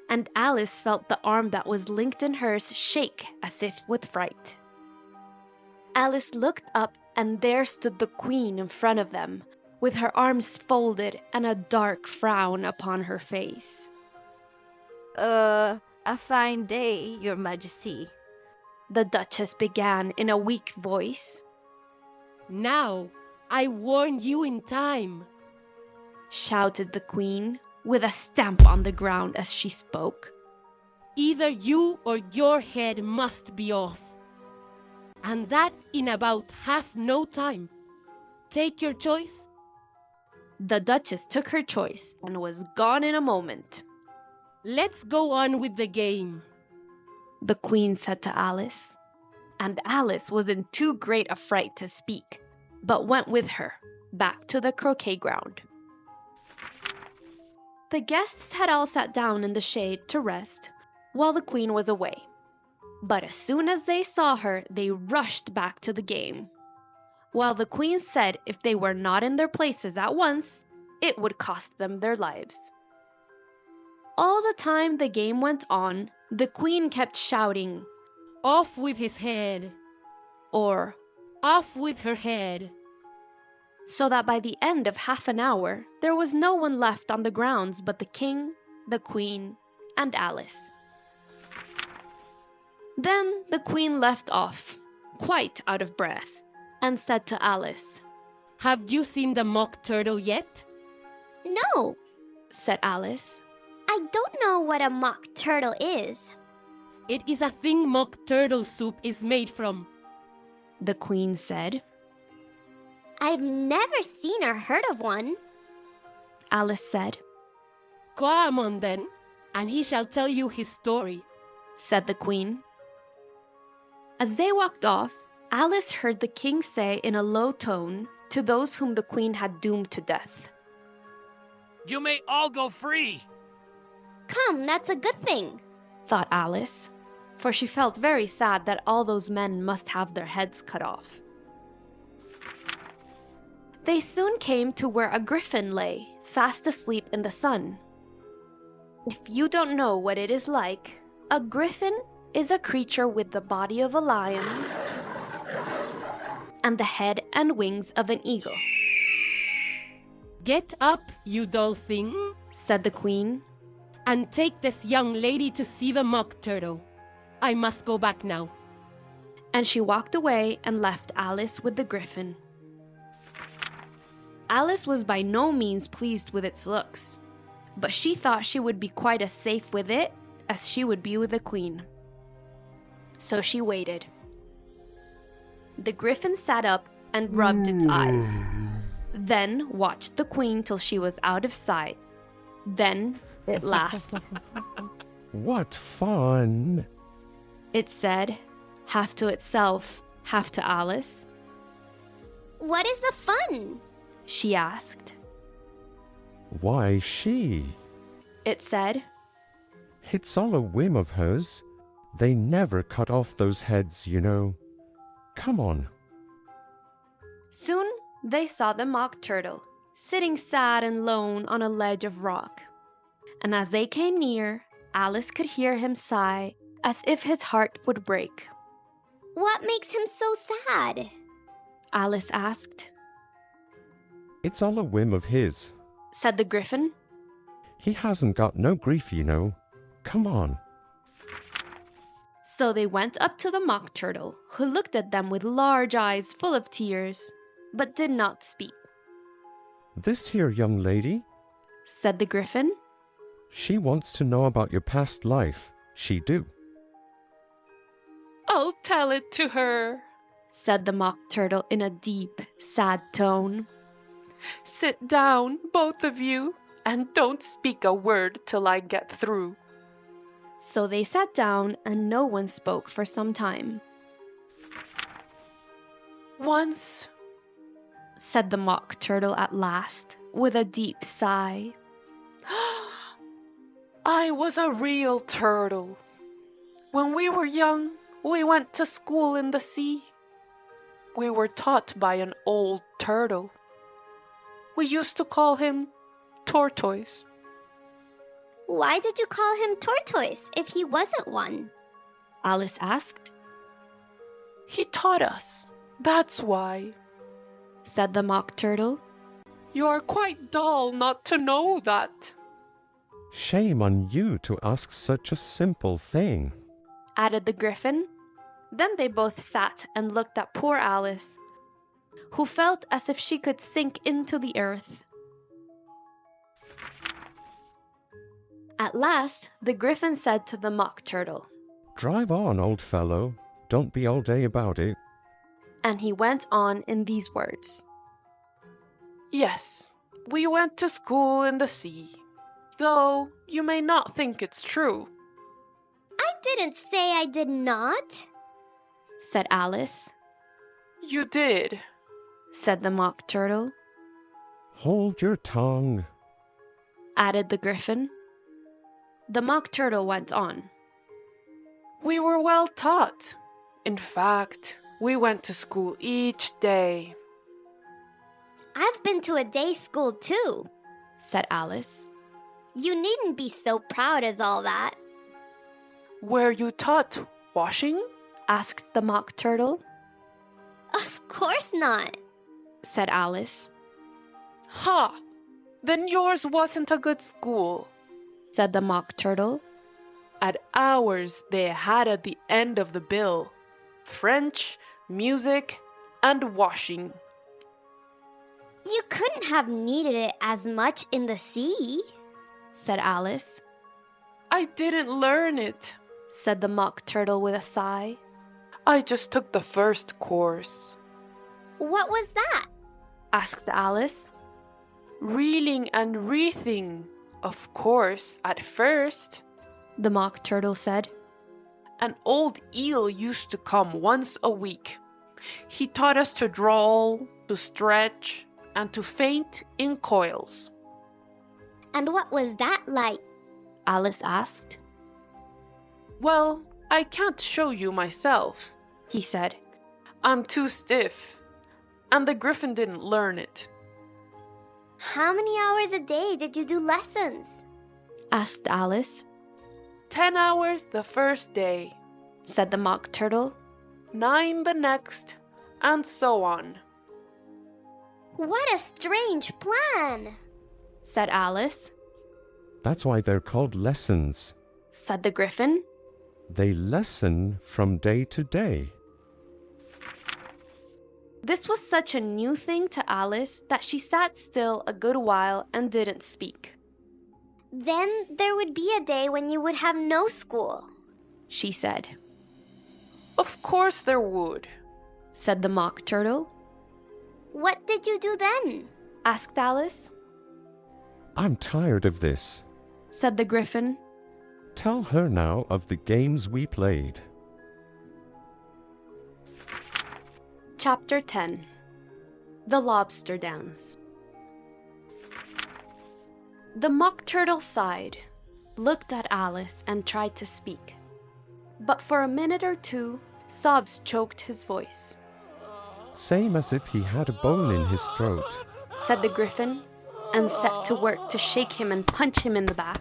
and Alice felt the arm that was linked in hers shake as if with fright. Alice looked up, and there stood the Queen in front of them, with her arms folded and a dark frown upon her face. A fine day, Your Majesty, the Duchess began in a weak voice. Now, I warn you in time, shouted the Queen, with a stamp on the ground as she spoke. Either you or your head must be off, and that in about half no time. Take your choice. The Duchess took her choice and was gone in a moment. Let's go on with the game, the Queen said to Alice, and Alice was in too great a fright to speak, but went with her back to the croquet ground. The guests had all sat down in the shade to rest while the Queen was away, but as soon as they saw her, they rushed back to the game, while the Queen said if they were not in their places at once, it would cost them their lives. All the time the game went on, the Queen kept shouting, "Off with his head," or "Off with her head," so that by the end of half an hour, there was no one left on the grounds but the King, the Queen, and Alice. Then the Queen left off, quite out of breath, and said to Alice, "Have you seen the mock turtle yet?" No, said Alice. I don't know what a mock turtle is. It is a thing mock turtle soup is made from, the Queen said. I've never seen or heard of one, Alice said. Come on then, and he shall tell you his story, said the Queen. As they walked off, Alice heard the King say in a low tone to those whom the Queen had doomed to death, "You may all go free." Come, that's a good thing, thought Alice, for she felt very sad that all those men must have their heads cut off. They soon came to where a griffin lay, fast asleep in the sun. If you don't know what it is like, a griffin is a creature with the body of a lion and the head and wings of an eagle. "Get up, you dull thing," said the Queen, "and take this young lady to see the mock turtle. I must go back now." And she walked away and left Alice with the griffin. Alice was by no means pleased with its looks, but she thought she would be quite as safe with it as she would be with the Queen. So she waited. The griffin sat up and rubbed its eyes, then watched the Queen till she was out of sight. Then it laughed. What fun! It said, half to itself, half to Alice. What is the fun? she asked. Why she? It said. It's all a whim of hers. They never cut off those heads, you know. Come on. Soon they saw the Mock Turtle, sitting sad and lone on a ledge of rock. And as they came near, Alice could hear him sigh as if his heart would break. What makes him so sad? Alice asked. It's all a whim of his, said the Griffin. He hasn't got no grief, you know. Come on. So they went up to the Mock Turtle, who looked at them with large eyes full of tears, but did not speak. This here young lady, said the Griffin. She wants to know about your past life. She do. I'll tell it to her, said the Mock Turtle in a deep, sad tone. Sit down, both of you, and don't speak a word till I get through. So they sat down and no one spoke for some time. Once, said the Mock Turtle at last, with a deep sigh, I was a real turtle. When we were young, we went to school in the sea. We were taught by an old turtle. We used to call him Tortoise. Why did you call him Tortoise if he wasn't one? Alice asked. He taught us. That's why, said the Mock Turtle. You are quite dull not to know that. Shame on you to ask such a simple thing, added the Griffin. Then they both sat and looked at poor Alice, who felt as if she could sink into the earth. At last, the Griffin said to the Mock Turtle, Drive on, old fellow. Don't be all day about it. And he went on in these words. Yes, we went to school in the sea, though you may not think it's true. I didn't say I did not, said Alice. You did, said the Mock Turtle. Hold your tongue, added the Griffin. The Mock Turtle went on. We were well taught. In fact, we went to school each day. I've been to a day school too, said Alice. You needn't be so proud as all that. Were you taught washing? asked the Mock Turtle. Of course not, said Alice. Ha! Then yours wasn't a good school, said the Mock Turtle. At ours they had at the end of the bill French, music, and washing. You couldn't have needed it as much in the sea, said Alice. I didn't learn it, said the Mock Turtle with a sigh. I just took the first course. What was that? asked Alice. Reeling and wreathing, of course, at first, the Mock Turtle said. An old eel used to come once a week. He taught us to drawl, to stretch, and to faint in coils. And what was that like? Alice asked. Well, I can't show you myself, he said. I'm too stiff, and the Griffin didn't learn it. How many hours a day did you do lessons? asked Alice. 10 hours the first day, said the Mock Turtle. 9 the next, and so on. What a strange plan, said Alice. That's why they're called lessons, said the Griffin. They lesson from day to day. This was such a new thing to Alice that she sat still a good while and didn't speak. Then there would be a day when you would have no school, she said. Of course there would, said the Mock Turtle. What did you do then? asked Alice. I'm tired of this, said the Griffin. Tell her now of the games we played. Chapter 10. The Lobster Dance. The Mock Turtle sighed, looked at Alice, and tried to speak. But for a minute or two, sobs choked his voice. Same as if he had a bone in his throat, said the Griffin, and set to work to shake him and punch him in the back.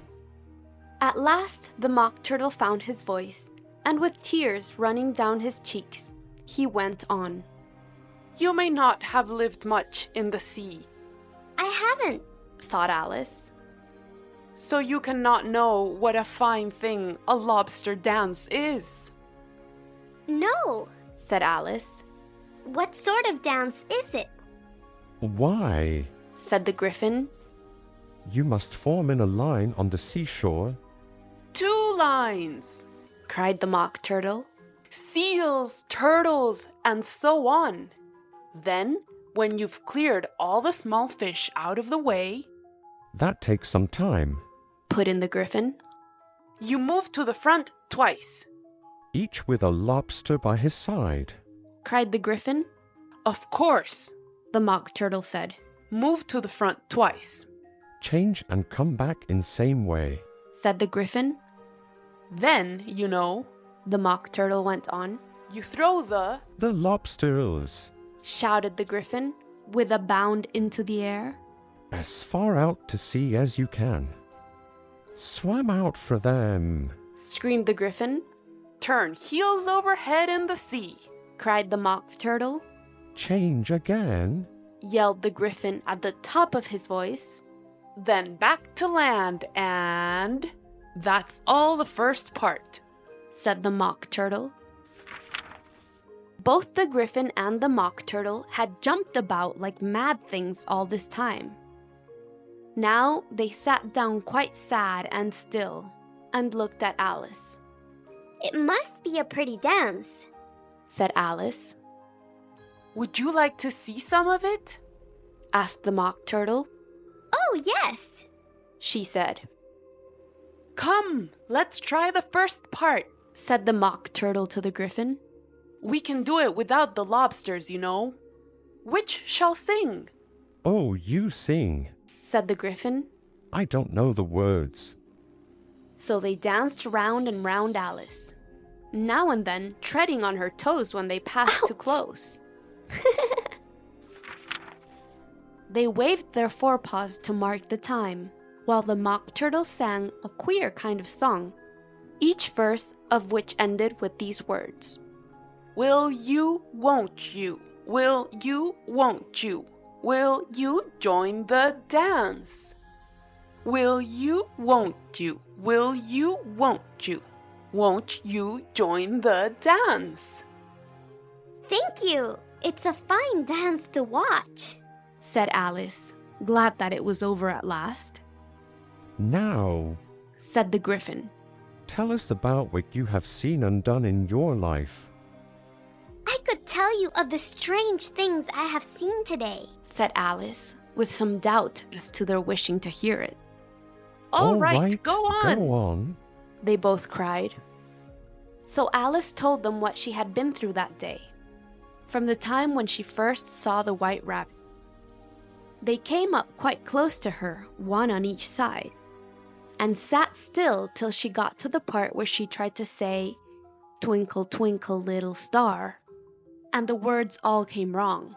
At last, the Mock Turtle found his voice, and with tears running down his cheeks, he went on. You may not have lived much in the sea, I haven't, thought Alice. so you cannot know what a fine thing a lobster dance is. No. Said Alice. What sort of dance is it? Why? Said the Griffin. You must form in a line on the seashore. 2 lines, cried the Mock Turtle. Seals, turtles, and so on. Then, when you've cleared all the small fish out of the way, That takes some time. put in the Griffin. you move to the front twice. Each with a lobster by his side. Cried the Griffin. Of course, The Mock Turtle said. move to the front twice. Change and come back in same way. Said the Griffin. Then, you know, The Mock Turtle went on. you throw the The lobsters. Shouted the Griffin, with a bound into the air. As far out to sea as you can. Swim out for them. Screamed the Griffin. turn heels over head in the sea. Cried the Mock Turtle. Change again. Yelled the Griffin at the top of his voice. Then back to land, and that's all the first part, said the Mock Turtle. Both the Griffin and the Mock Turtle had jumped about like mad things all this time. Now they sat down quite sad and still, and looked at Alice. It must be a pretty dance, said Alice. Would you like to see some of it? Asked the Mock Turtle. Oh, yes, she said. Come, let's try the first part, said the Mock Turtle to the Griffin. We can do it without the lobsters, you know. Which shall sing? Oh, you sing, said the Griffin. I don't know the words. So they danced round and round Alice, now and then treading on her toes when they passed too close. They waved their forepaws to mark the time, while the Mock Turtle sang a queer kind of song, each verse of which ended with these words. Will you, won't you? Will you, won't you? Will you join the dance? Will you, won't you? Will you, won't you? Won't you join the dance? Thank you. It's a fine dance to watch, said Alice, glad that it was over at last. Now, said the Griffin, tell us about what you have seen and done in your life. I could tell you of the strange things I have seen today, said Alice, with some doubt as to their wishing to hear it. All right, go on. Go on, they both cried. So Alice told them what she had been through that day, from the time when she first saw the white rabbit. They came up quite close to her, one on each side, and sat still till she got to the part where she tried to say, "Twinkle, twinkle, little star," and the words all came wrong.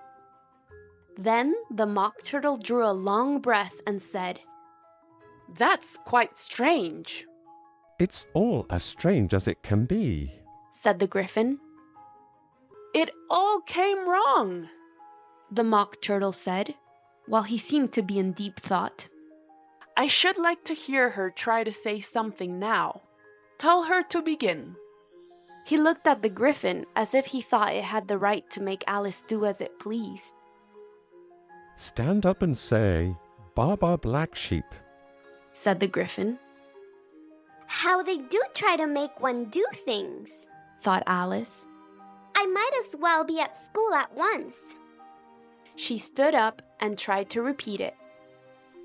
Then the Mock Turtle drew a long breath and said, That's quite strange. It's all as strange as it can be, said the Griffin. It all came wrong, the Mock Turtle said, while he seemed to be in deep thought. I should like to hear her try to say something now. Tell her to begin. He looked at the Griffin as if he thought it had the right to make Alice do as it pleased. Stand up and say, "Baba Black Sheep," said the Griffin. How they do try to make one do things, thought Alice. I might as well be at school at once. She stood up and tried to repeat it,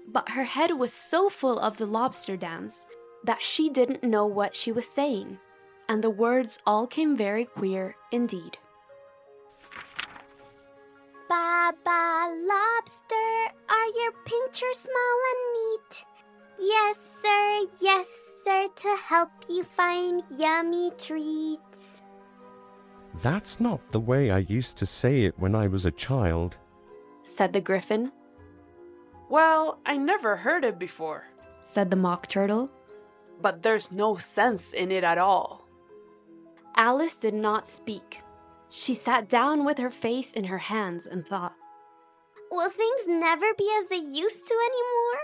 but her head was so full of the lobster dance that she didn't know what she was saying, and the words all came very queer indeed. Baba Lobster, are your pincers small and neat? Yes, sir, to help you find yummy treats. That's not the way I used to say it when I was a child, said the Griffin. Well, I never heard it before, said the Mock Turtle. But there's no sense in it at all. Alice did not speak. She sat down with her face in her hands and thought. Will things never be as they used to anymore?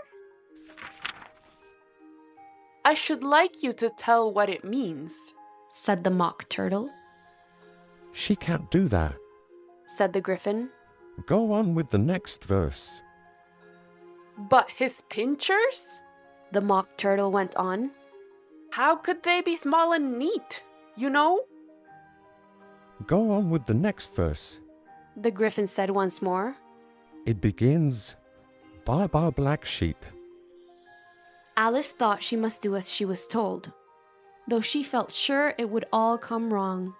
I should like you to tell what it means, said the Mock Turtle. She can't do that, said the Griffin. Go on with the next verse. But his pinchers? The Mock Turtle went on. How could they be small and neat, you know? Go on with the next verse. The Griffin said once more. It begins, Ba ba black sheep. Alice thought she must do as she was told, though she felt sure it would all come wrong.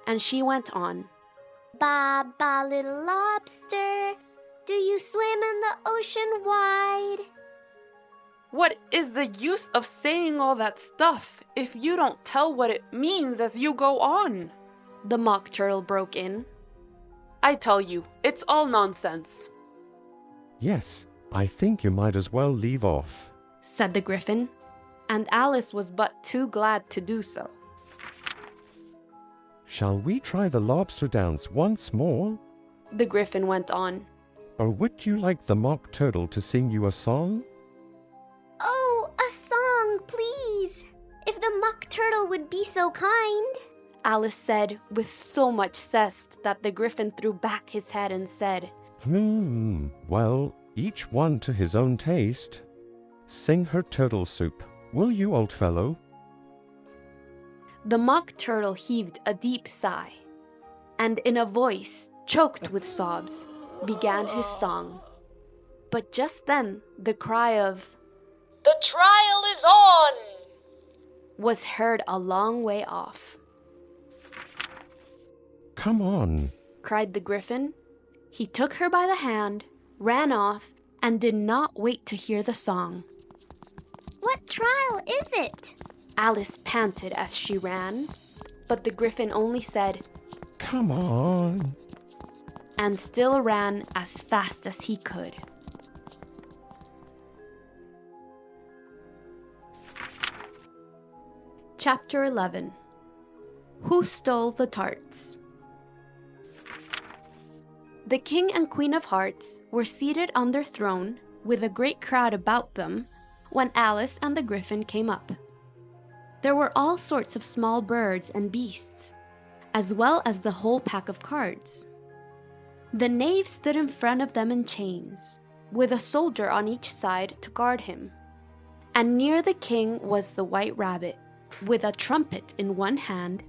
And she went on. Ba ba little lobster, do you swim in the ocean wide? What is the use of saying all that stuff if you don't tell what it means as you go on? The Mock Turtle broke in. I tell you, it's all nonsense. Yes, I think you might as well leave off, said the Griffin, and Alice was but too glad to do so. Shall we try the lobster dance once more? The Griffin went on. Or would you like the Mock Turtle to sing you a song? Oh, a song, please! If the Mock Turtle would be so kind. Alice said with so much zest that the Griffin threw back his head and said, Well, each one to his own taste. Sing her turtle soup, will you, old fellow? The Mock Turtle heaved a deep sigh, and in a voice choked with sobs, began his song. But just then the cry of, "The trial is on!" was heard a long way off. Come on, cried the Griffin. He took her by the hand, ran off, and did not wait to hear the song. What trial is it? Alice panted as she ran, but the Griffin only said, Come on, and still ran as fast as he could. Chapter 11. Who Stole the Tarts? The King and Queen of Hearts were seated on their throne with a great crowd about them when Alice and the Griffin came up. There were all sorts of small birds and beasts, as well as the whole pack of cards. The knave stood in front of them in chains, with a soldier on each side to guard him. And near the king was the White Rabbit, with a trumpet in one hand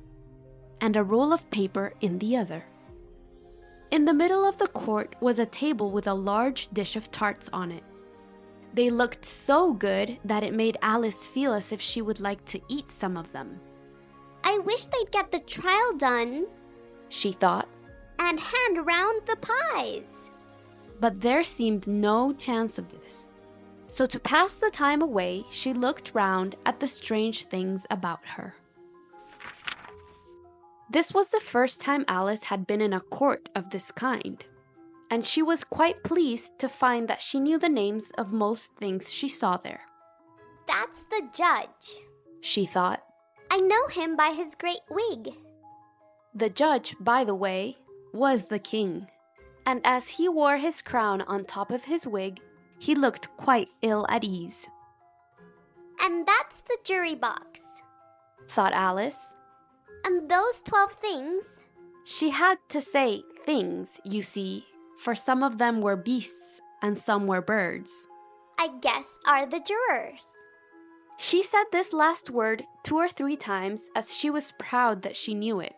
and a roll of paper in the other. In the middle of the court was a table with a large dish of tarts on it. They looked so good that it made Alice feel as if she would like to eat some of them. I wish they'd get the trial done, she thought, and hand round the pies. But there seemed no chance of this. So to pass the time away, she looked round at the strange things about her. This was the first time Alice had been in a court of this kind, and she was quite pleased to find that she knew the names of most things she saw there. That's the judge, she thought. I know him by his great wig. The judge, by the way, was the king, and as he wore his crown on top of his wig, he looked quite ill at ease. And that's the jury box, thought Alice. And those 12 things. She had to say things, you see, for some of them were beasts and some were birds. I guess are the jurors. She said this last word 2 or 3 times as she was proud that she knew it.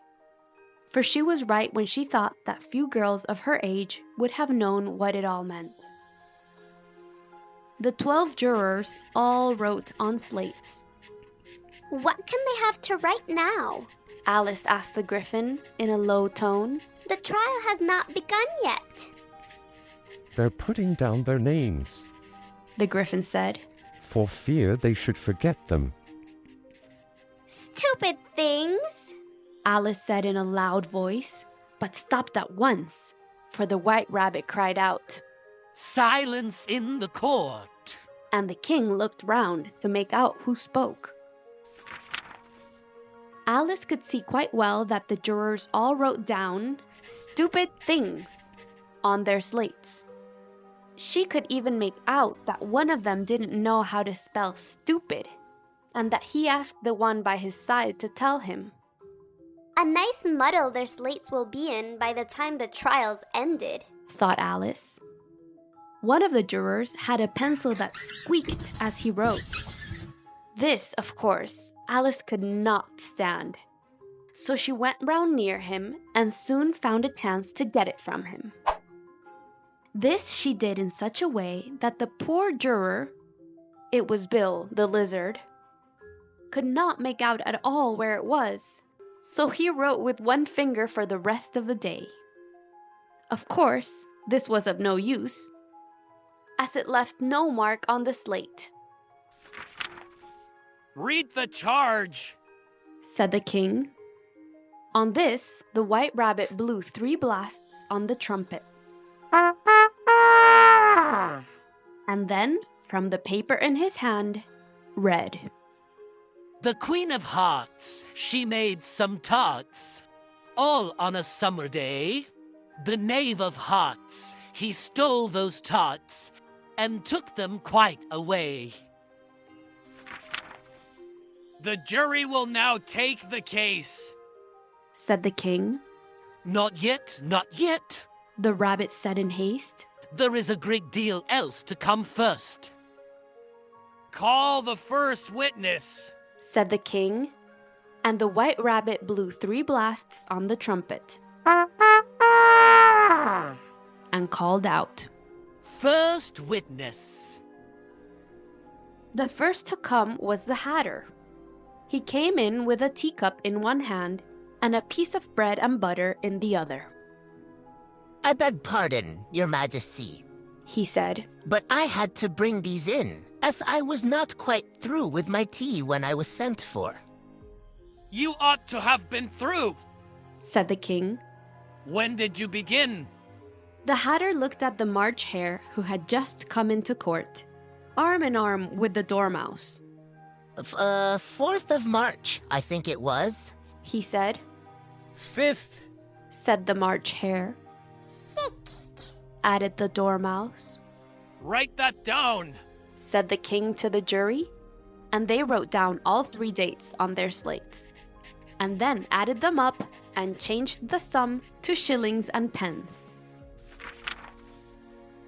For she was right when she thought that few girls of her age would have known what it all meant. The 12 jurors all wrote on slates. What can they have to write now? Alice asked the Griffin in a low tone. The trial has not begun yet. They're putting down their names, the Griffin said. for fear they should forget them. Stupid things! Alice said in a loud voice, but stopped at once, for the White Rabbit cried out, "Silence in the court!" And the king looked round to make out who spoke. Alice could see quite well that the jurors all wrote down "stupid things" on their slates. She could even make out that one of them didn't know how to spell stupid, and that he asked the one by his side to tell him. A nice muddle their slates will be in by the time the trial's ended, thought Alice. One of the jurors had a pencil that squeaked as he wrote. This, of course, Alice could not stand. So she went round near him and soon found a chance to get it from him. This she did in such a way that the poor juror, it was Bill the lizard, could not make out at all where it was. So he wrote with one finger for the rest of the day. Of course, this was of no use, as it left no mark on the slate. "Read the charge," said the king. On this, the White Rabbit blew 3 blasts on the trumpet. And then, from the paper in his hand, read, "The Queen of Hearts, she made some tarts, all on a summer day. The Knave of Hearts, he stole those tarts, and took them quite away." The jury will now take the case, said the king. "Not yet, not yet," the rabbit said in haste. "There is a great deal else to come first." "Call the first witness," said the king, and the White Rabbit blew 3 blasts on the trumpet and called out, "First witness." The first to come was the Hatter. He came in with a teacup in one hand and a piece of bread and butter in the other. "I beg pardon, Your Majesty," he said, "but I had to bring these in, as I was not quite through with my tea when I was sent for." "You ought to have been through," said the king. "When did you begin?" The Hatter looked at the March Hare who had just come into court, arm in arm with the Dormouse. 4th of March, I think it was, he said. 5th, said the March Hare. 6th, added the Dormouse. "Write that down," said the king to the jury, and they wrote down all 3 dates on their slates, and then added them up and changed the sum to shillings and pence.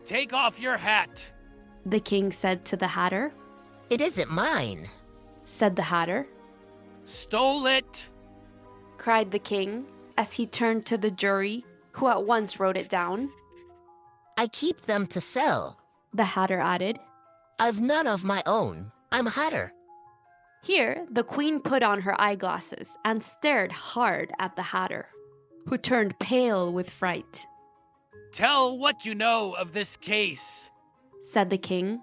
"Take off your hat," the king said to the Hatter. "It isn't mine," said the Hatter. "Stole it," cried the king as he turned to the jury, who at once wrote it down. "I keep them to sell," the Hatter added. "I've none of my own. I'm Hatter." Here, the queen put on her eyeglasses and stared hard at the Hatter, who turned pale with fright. "Tell what you know of this case," said the king.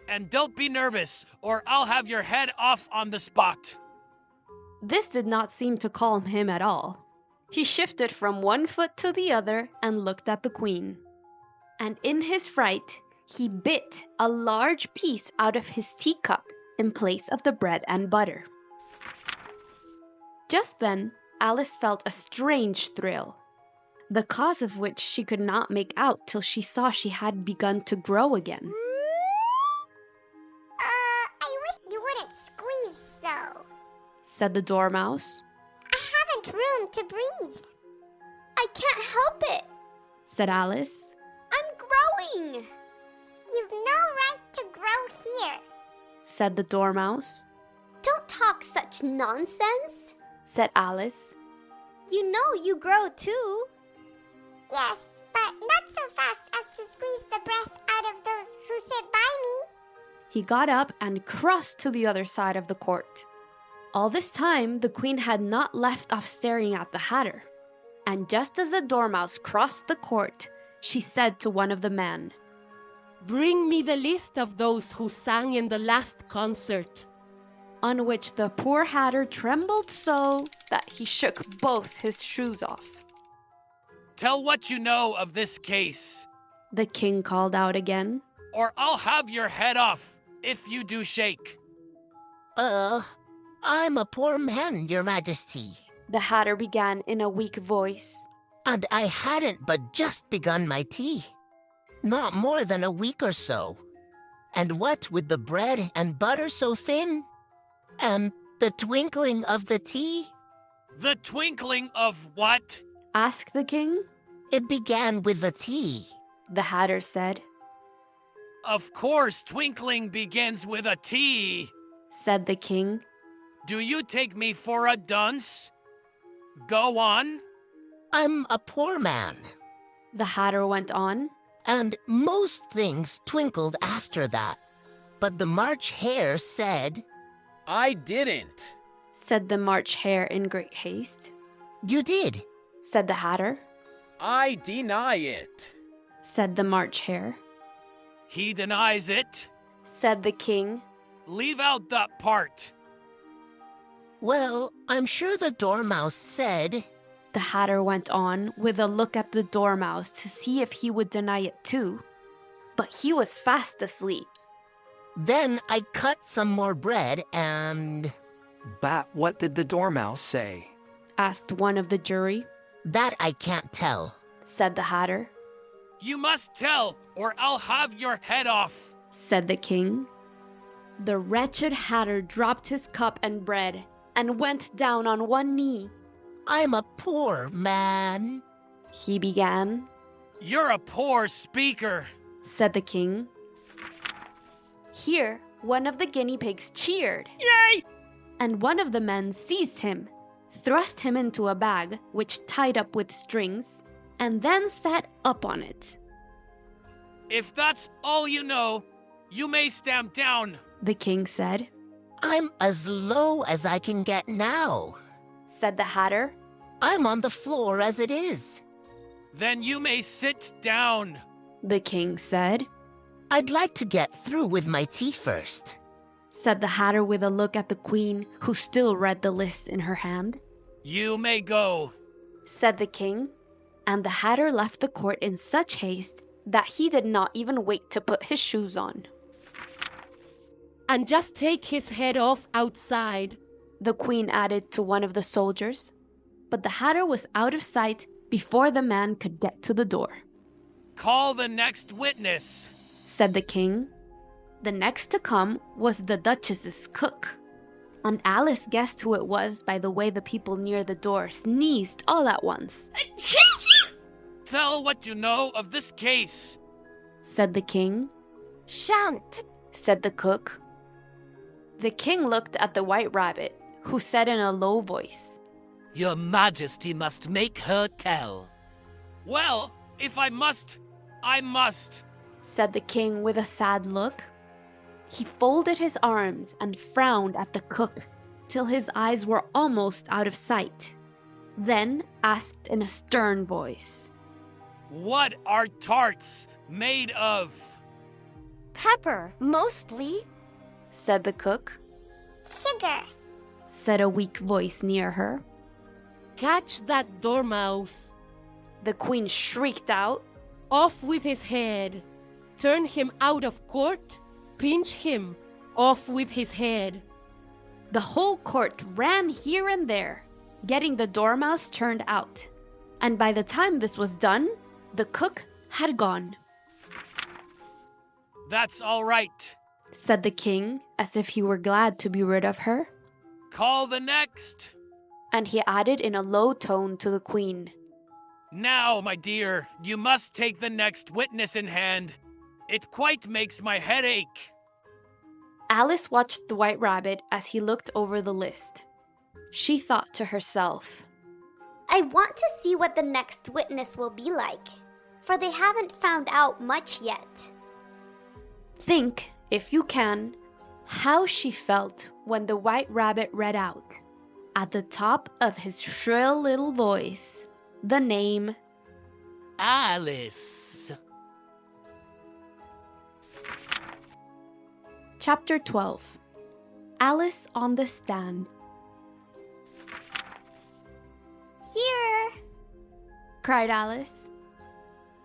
"And don't be nervous, or I'll have your head off on the spot." This did not seem to calm him at all. He shifted from one foot to the other and looked at the queen. And in his fright, he bit a large piece out of his teacup in place of the bread and butter. Just then, Alice felt a strange thrill, the cause of which she could not make out till she saw she had begun to grow again. I wish you wouldn't squeeze so, said the Dormouse. I haven't room to breathe. I can't help it, said Alice. I'm growing. You've no right to grow here, said the Dormouse. Don't talk such nonsense, said Alice. You know you grow too. Yes, but not so fast as to squeeze the breath out of those who sit by me. He got up and crossed to the other side of the court. All this time, the queen had not left off staring at the Hatter. And just as the Dormouse crossed the court, she said to one of the men, Bring me the list of those who sang in the last concert. On which the poor Hatter trembled so that he shook both his shoes off. Tell what you know of this case, the king called out again. Or I'll have your head off if you do shake. I'm a poor man, your majesty. The Hatter began in a weak voice. And I hadn't but just begun my tea. Not more than a week or so. And what with the bread and butter so thin? And the twinkling of the tea? The twinkling of what? Asked the king. It began with the tea, the Hatter said. Of course, twinkling begins with a T, said the king. Do you take me for a dunce? Go on. I'm a poor man, the Hatter went on. And most things twinkled after that. But the March Hare said, I didn't, said the March Hare in great haste. You did, said the Hatter. I deny it, said the March Hare. He denies it, said the king. Leave out that part. Well, I'm sure the Dormouse said, the Hatter went on with a look at the Dormouse to see if he would deny it too. But he was fast asleep. Then I cut some more bread and... But what did the Dormouse say? Asked one of the jury. That I can't tell, said the Hatter. You must tell, or I'll have your head off, said the king. The wretched Hatter dropped his cup and bread and went down on one knee. I'm a poor man, he began. You're a poor speaker, said the king. Here, one of the guinea pigs cheered. Yay! And one of the men seized him, thrust him into a bag, which tied up with strings, and then sat up on it. If that's all you know, you may stamp down, the king said. I'm as low as I can get now, said the Hatter. I'm on the floor as it is. Then you may sit down, the king said. I'd like to get through with my tea first, said the Hatter with a look at the queen, who still read the list in her hand. You may go, said the king, and the Hatter left the court in such haste that he did not even wait to put his shoes on. And just take his head off outside, the queen added to one of the soldiers. But the Hatter was out of sight before the man could get to the door. Call the next witness, said the king. The next to come was the Duchess's cook. And Alice guessed who it was by the way the people near the door sneezed all at once. Tell what you know of this case, said the king. Shan't, said the cook. The king looked at the White Rabbit, who said in a low voice, Your Majesty must make her tell. Well, if I must, I must, said the king with a sad look. He folded his arms and frowned at the cook till his eyes were almost out of sight. Then asked in a stern voice, What are tarts made of? Pepper, mostly, said the cook. Sugar, said a weak voice near her. Catch that Dormouse, the queen shrieked out. Off with his head. Turn him out of court. Pinch him. Off with his head. The whole court ran here and there, getting the Dormouse turned out. And by the time this was done, the cook had gone. That's all right, said the king, as if he were glad to be rid of her. Call the next. And he added in a low tone to the queen, Now, my dear, you must take the next witness in hand. It quite makes my head ache. Alice watched the White Rabbit as he looked over the list. She thought to herself, I want to see what the next witness will be like, for they haven't found out much yet. Think, if you can, how she felt when the White Rabbit read out, at the top of his shrill little voice, the name Alice. Chapter 12. Alice on the Stand. Here! Cried Alice.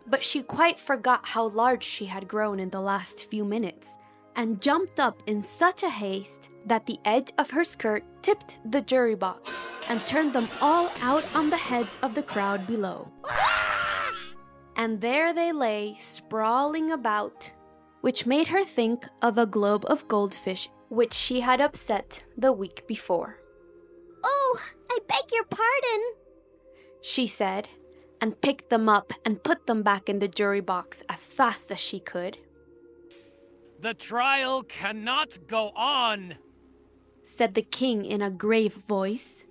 But she quite forgot how large she had grown in the last few minutes, and jumped up in such a haste that the edge of her skirt tipped the jury box and turned them all out on the heads of the crowd below. And there they lay, sprawling about, which made her think of a globe of goldfish which she had upset the week before. Oh, I beg your pardon, she said, and picked them up and put them back in the jury box as fast as she could. The trial cannot go on, said the king in a grave voice,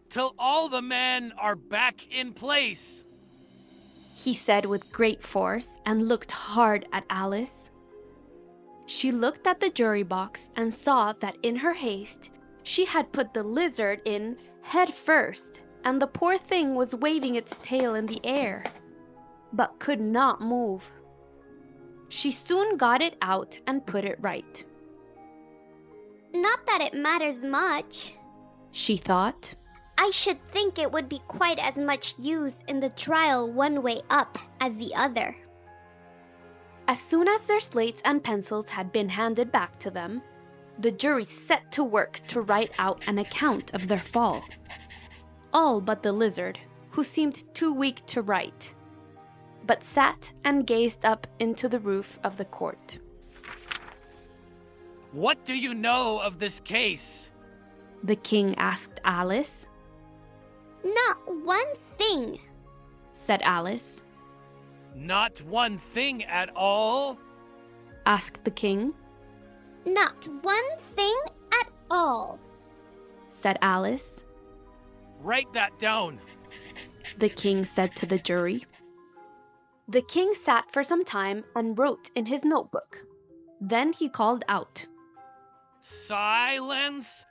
till all the men are back in place. He said with great force and looked hard at Alice. She looked at the jury box and saw that in her haste she had put the lizard in head first, and the poor thing was waving its tail in the air, but could not move. She soon got it out and put it right. Not that it matters much, she thought. I should think it would be quite as much use in the trial one way up as the other. As soon as their slates and pencils had been handed back to them, the jury set to work to write out an account of their fall. All but the lizard, who seemed too weak to write, but sat and gazed up into the roof of the court. What do you know of this case? The king asked Alice. Not one thing, said Alice. Not one thing at all? Asked the king. Not one thing at all, said Alice. Write that down, the king said to the jury. The king sat for some time and wrote in his notebook. Then he called out, Silence!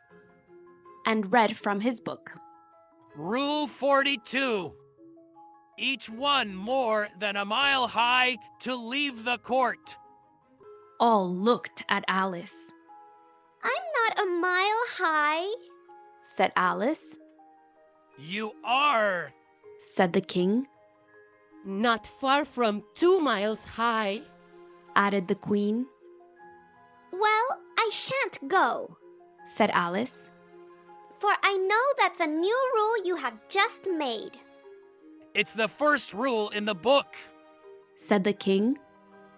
And read from his book. Rule 42. Each one more than a mile high to leave the court. All looked at Alice. I'm not a mile high, said Alice. You are, said the king. Not far from 2 miles high, added the queen. Well, I shan't go, said Alice. For I know that's a new rule you have just made. It's the first rule in the book, said the king.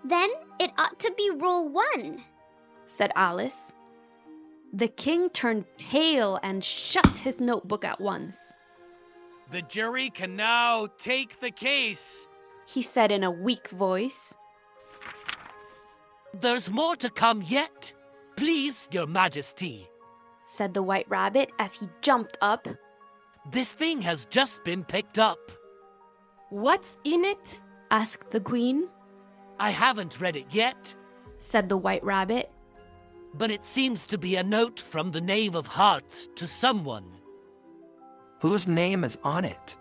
Then it ought to be rule 1, said Alice. The king turned pale and shut his notebook at once. The jury can now take the case, he said in a weak voice. There's more to come yet, please, your majesty, said the white rabbit as he jumped up. This thing has just been picked up. What's in it? asked the queen. I haven't read it yet, said the white rabbit. But it seems to be a note from the Knave of Hearts to someone. Whose name is on it?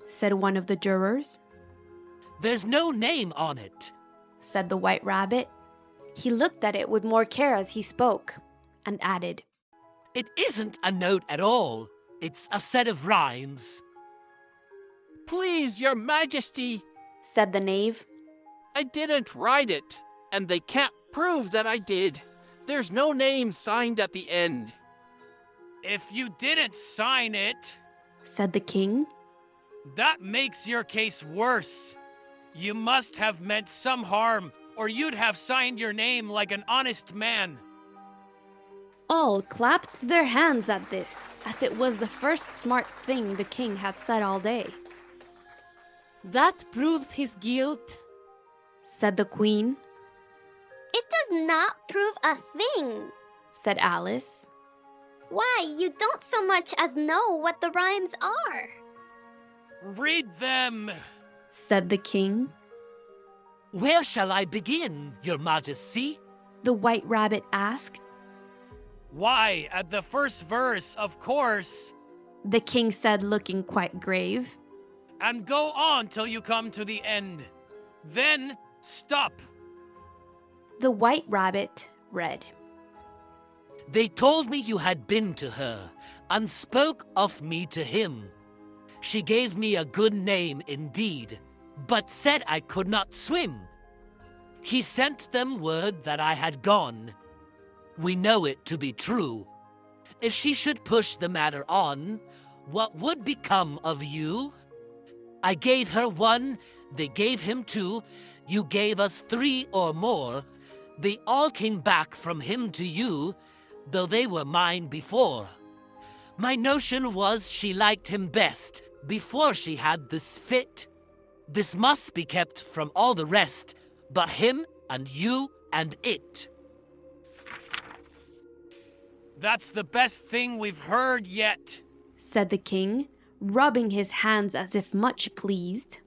said one of the jurors. There's no name on it, said the white rabbit. He looked at it with more care as he spoke, and added, It isn't a note at all. It's a set of rhymes. Please, your majesty, said the knave. I didn't write it, and they can't prove that I did. There's no name signed at the end. If you didn't sign it, said the king, that makes your case worse. You must have meant some harm, or you'd have signed your name like an honest man. All clapped their hands at this, as it was the first smart thing the king had said all day. That proves his guilt, said the queen. It does not prove a thing, said Alice. Why, you don't so much as know what the rhymes are. Read them, said the king. Where shall I begin, your majesty? The white rabbit asked. Why, at the first verse, of course, the king said, looking quite grave. And go on till you come to the end. Then stop. The white rabbit read, They told me you had been to her, and spoke of me to him. She gave me a good name indeed, but said I could not swim. He sent them word that I had gone. We know it to be true. If she should push the matter on, what would become of you? I gave her 1, they gave him 2, you gave us 3 or more. They all came back from him to you, though they were mine before. My notion was she liked him best before she had this fit. This must be kept from all the rest, but him and you and it. That's the best thing we've heard yet, said the king, rubbing his hands as if much pleased.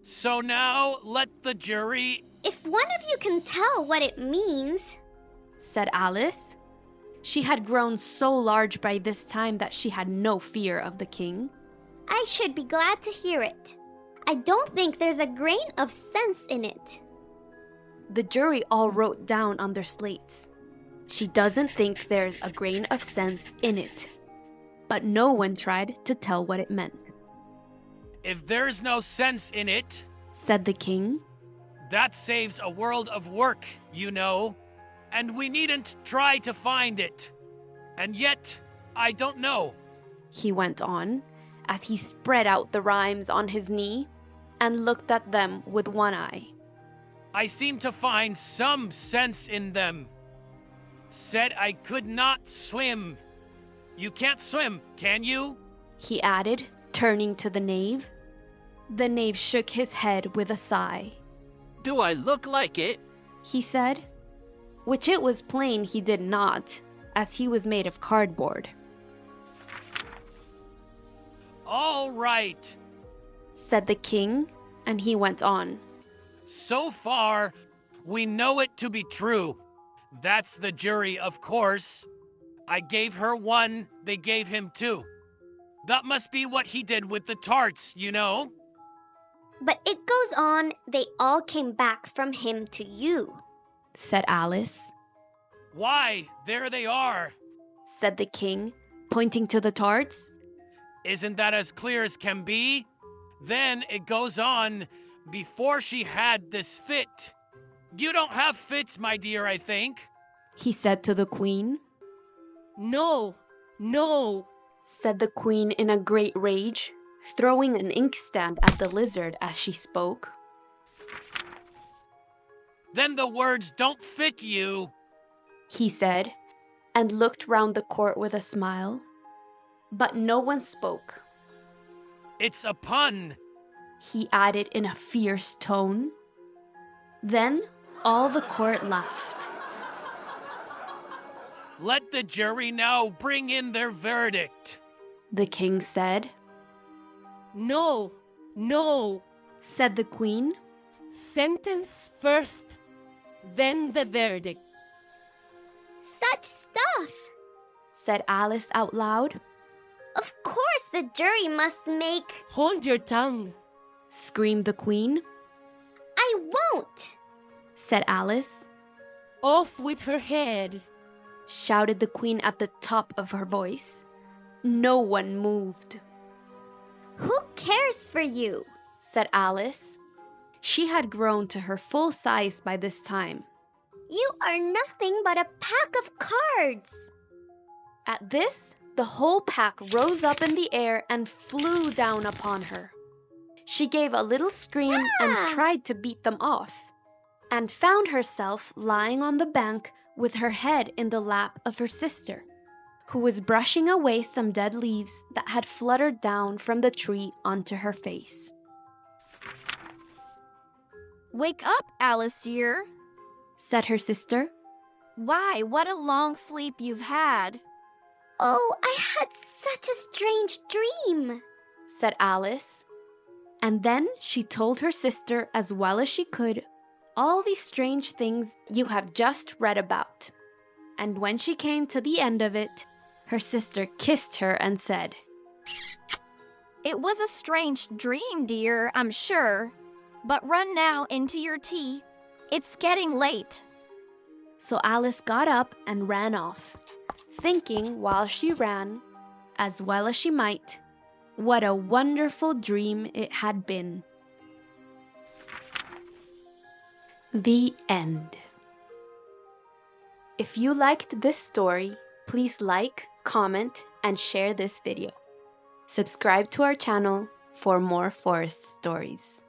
So now let the jury... If one of you can tell what it means, said Alice. She had grown so large by this time that she had no fear of the king. I should be glad to hear it. I don't think there's a grain of sense in it. The jury all wrote down on their slates. She doesn't think there's a grain of sense in it. But no one tried to tell what it meant. If there's no sense in it, said the king, that saves a world of work, you know. And we needn't try to find it. And yet, I don't know, he went on, as he spread out the rhymes on his knee and looked at them with one eye. I seem to find some sense in them. Said I could not swim. You can't swim, can you? He added, turning to the knave. The knave shook his head with a sigh. Do I look like it? He said, which it was plain he did not, as he was made of cardboard. All right, said the king, and he went on. So far, we know it to be true. That's the jury, of course. I gave her 1, they gave him 2. That must be what he did with the tarts, you know? But it goes on, they all came back from him to you, said Alice. Why, there they are, said the king, pointing to the tarts. Isn't that as clear as can be? Then it goes on, before she had this fit. You don't have fits, my dear, I think, he said to the queen. No, no, said the queen in a great rage, throwing an inkstand at the lizard as she spoke. Then the words don't fit you, he said, and looked round the court with a smile. But no one spoke. It's a pun, he added in a fierce tone. Then all the court laughed. Let the jury now bring in their verdict, the king said. No, no, said the queen. Sentence first, then the verdict. Such stuff, said Alice out loud. Of course the jury must make... Hold your tongue, screamed the queen. I won't, said Alice. Off with her head, shouted the queen at the top of her voice. No one moved. Who cares for you? said Alice. She had grown to her full size by this time. You are nothing but a pack of cards. At this, the whole pack rose up in the air and flew down upon her. She gave a little scream and tried to beat them off, and found herself lying on the bank with her head in the lap of her sister, who was brushing away some dead leaves that had fluttered down from the tree onto her face. Wake up, Alice dear, said her sister. Why, what a long sleep you've had. Oh, I had such a strange dream, said Alice. And then she told her sister as well as she could all these strange things you have just read about. And when she came to the end of it, her sister kissed her and said, It was a strange dream, dear, I'm sure. But run now into your tea. It's getting late. So Alice got up and ran off. thinking while she ran, as well as she might, what a wonderful dream it had been. The end. If you liked this story, please like, comment, and share this video. Subscribe to our channel for more forest stories.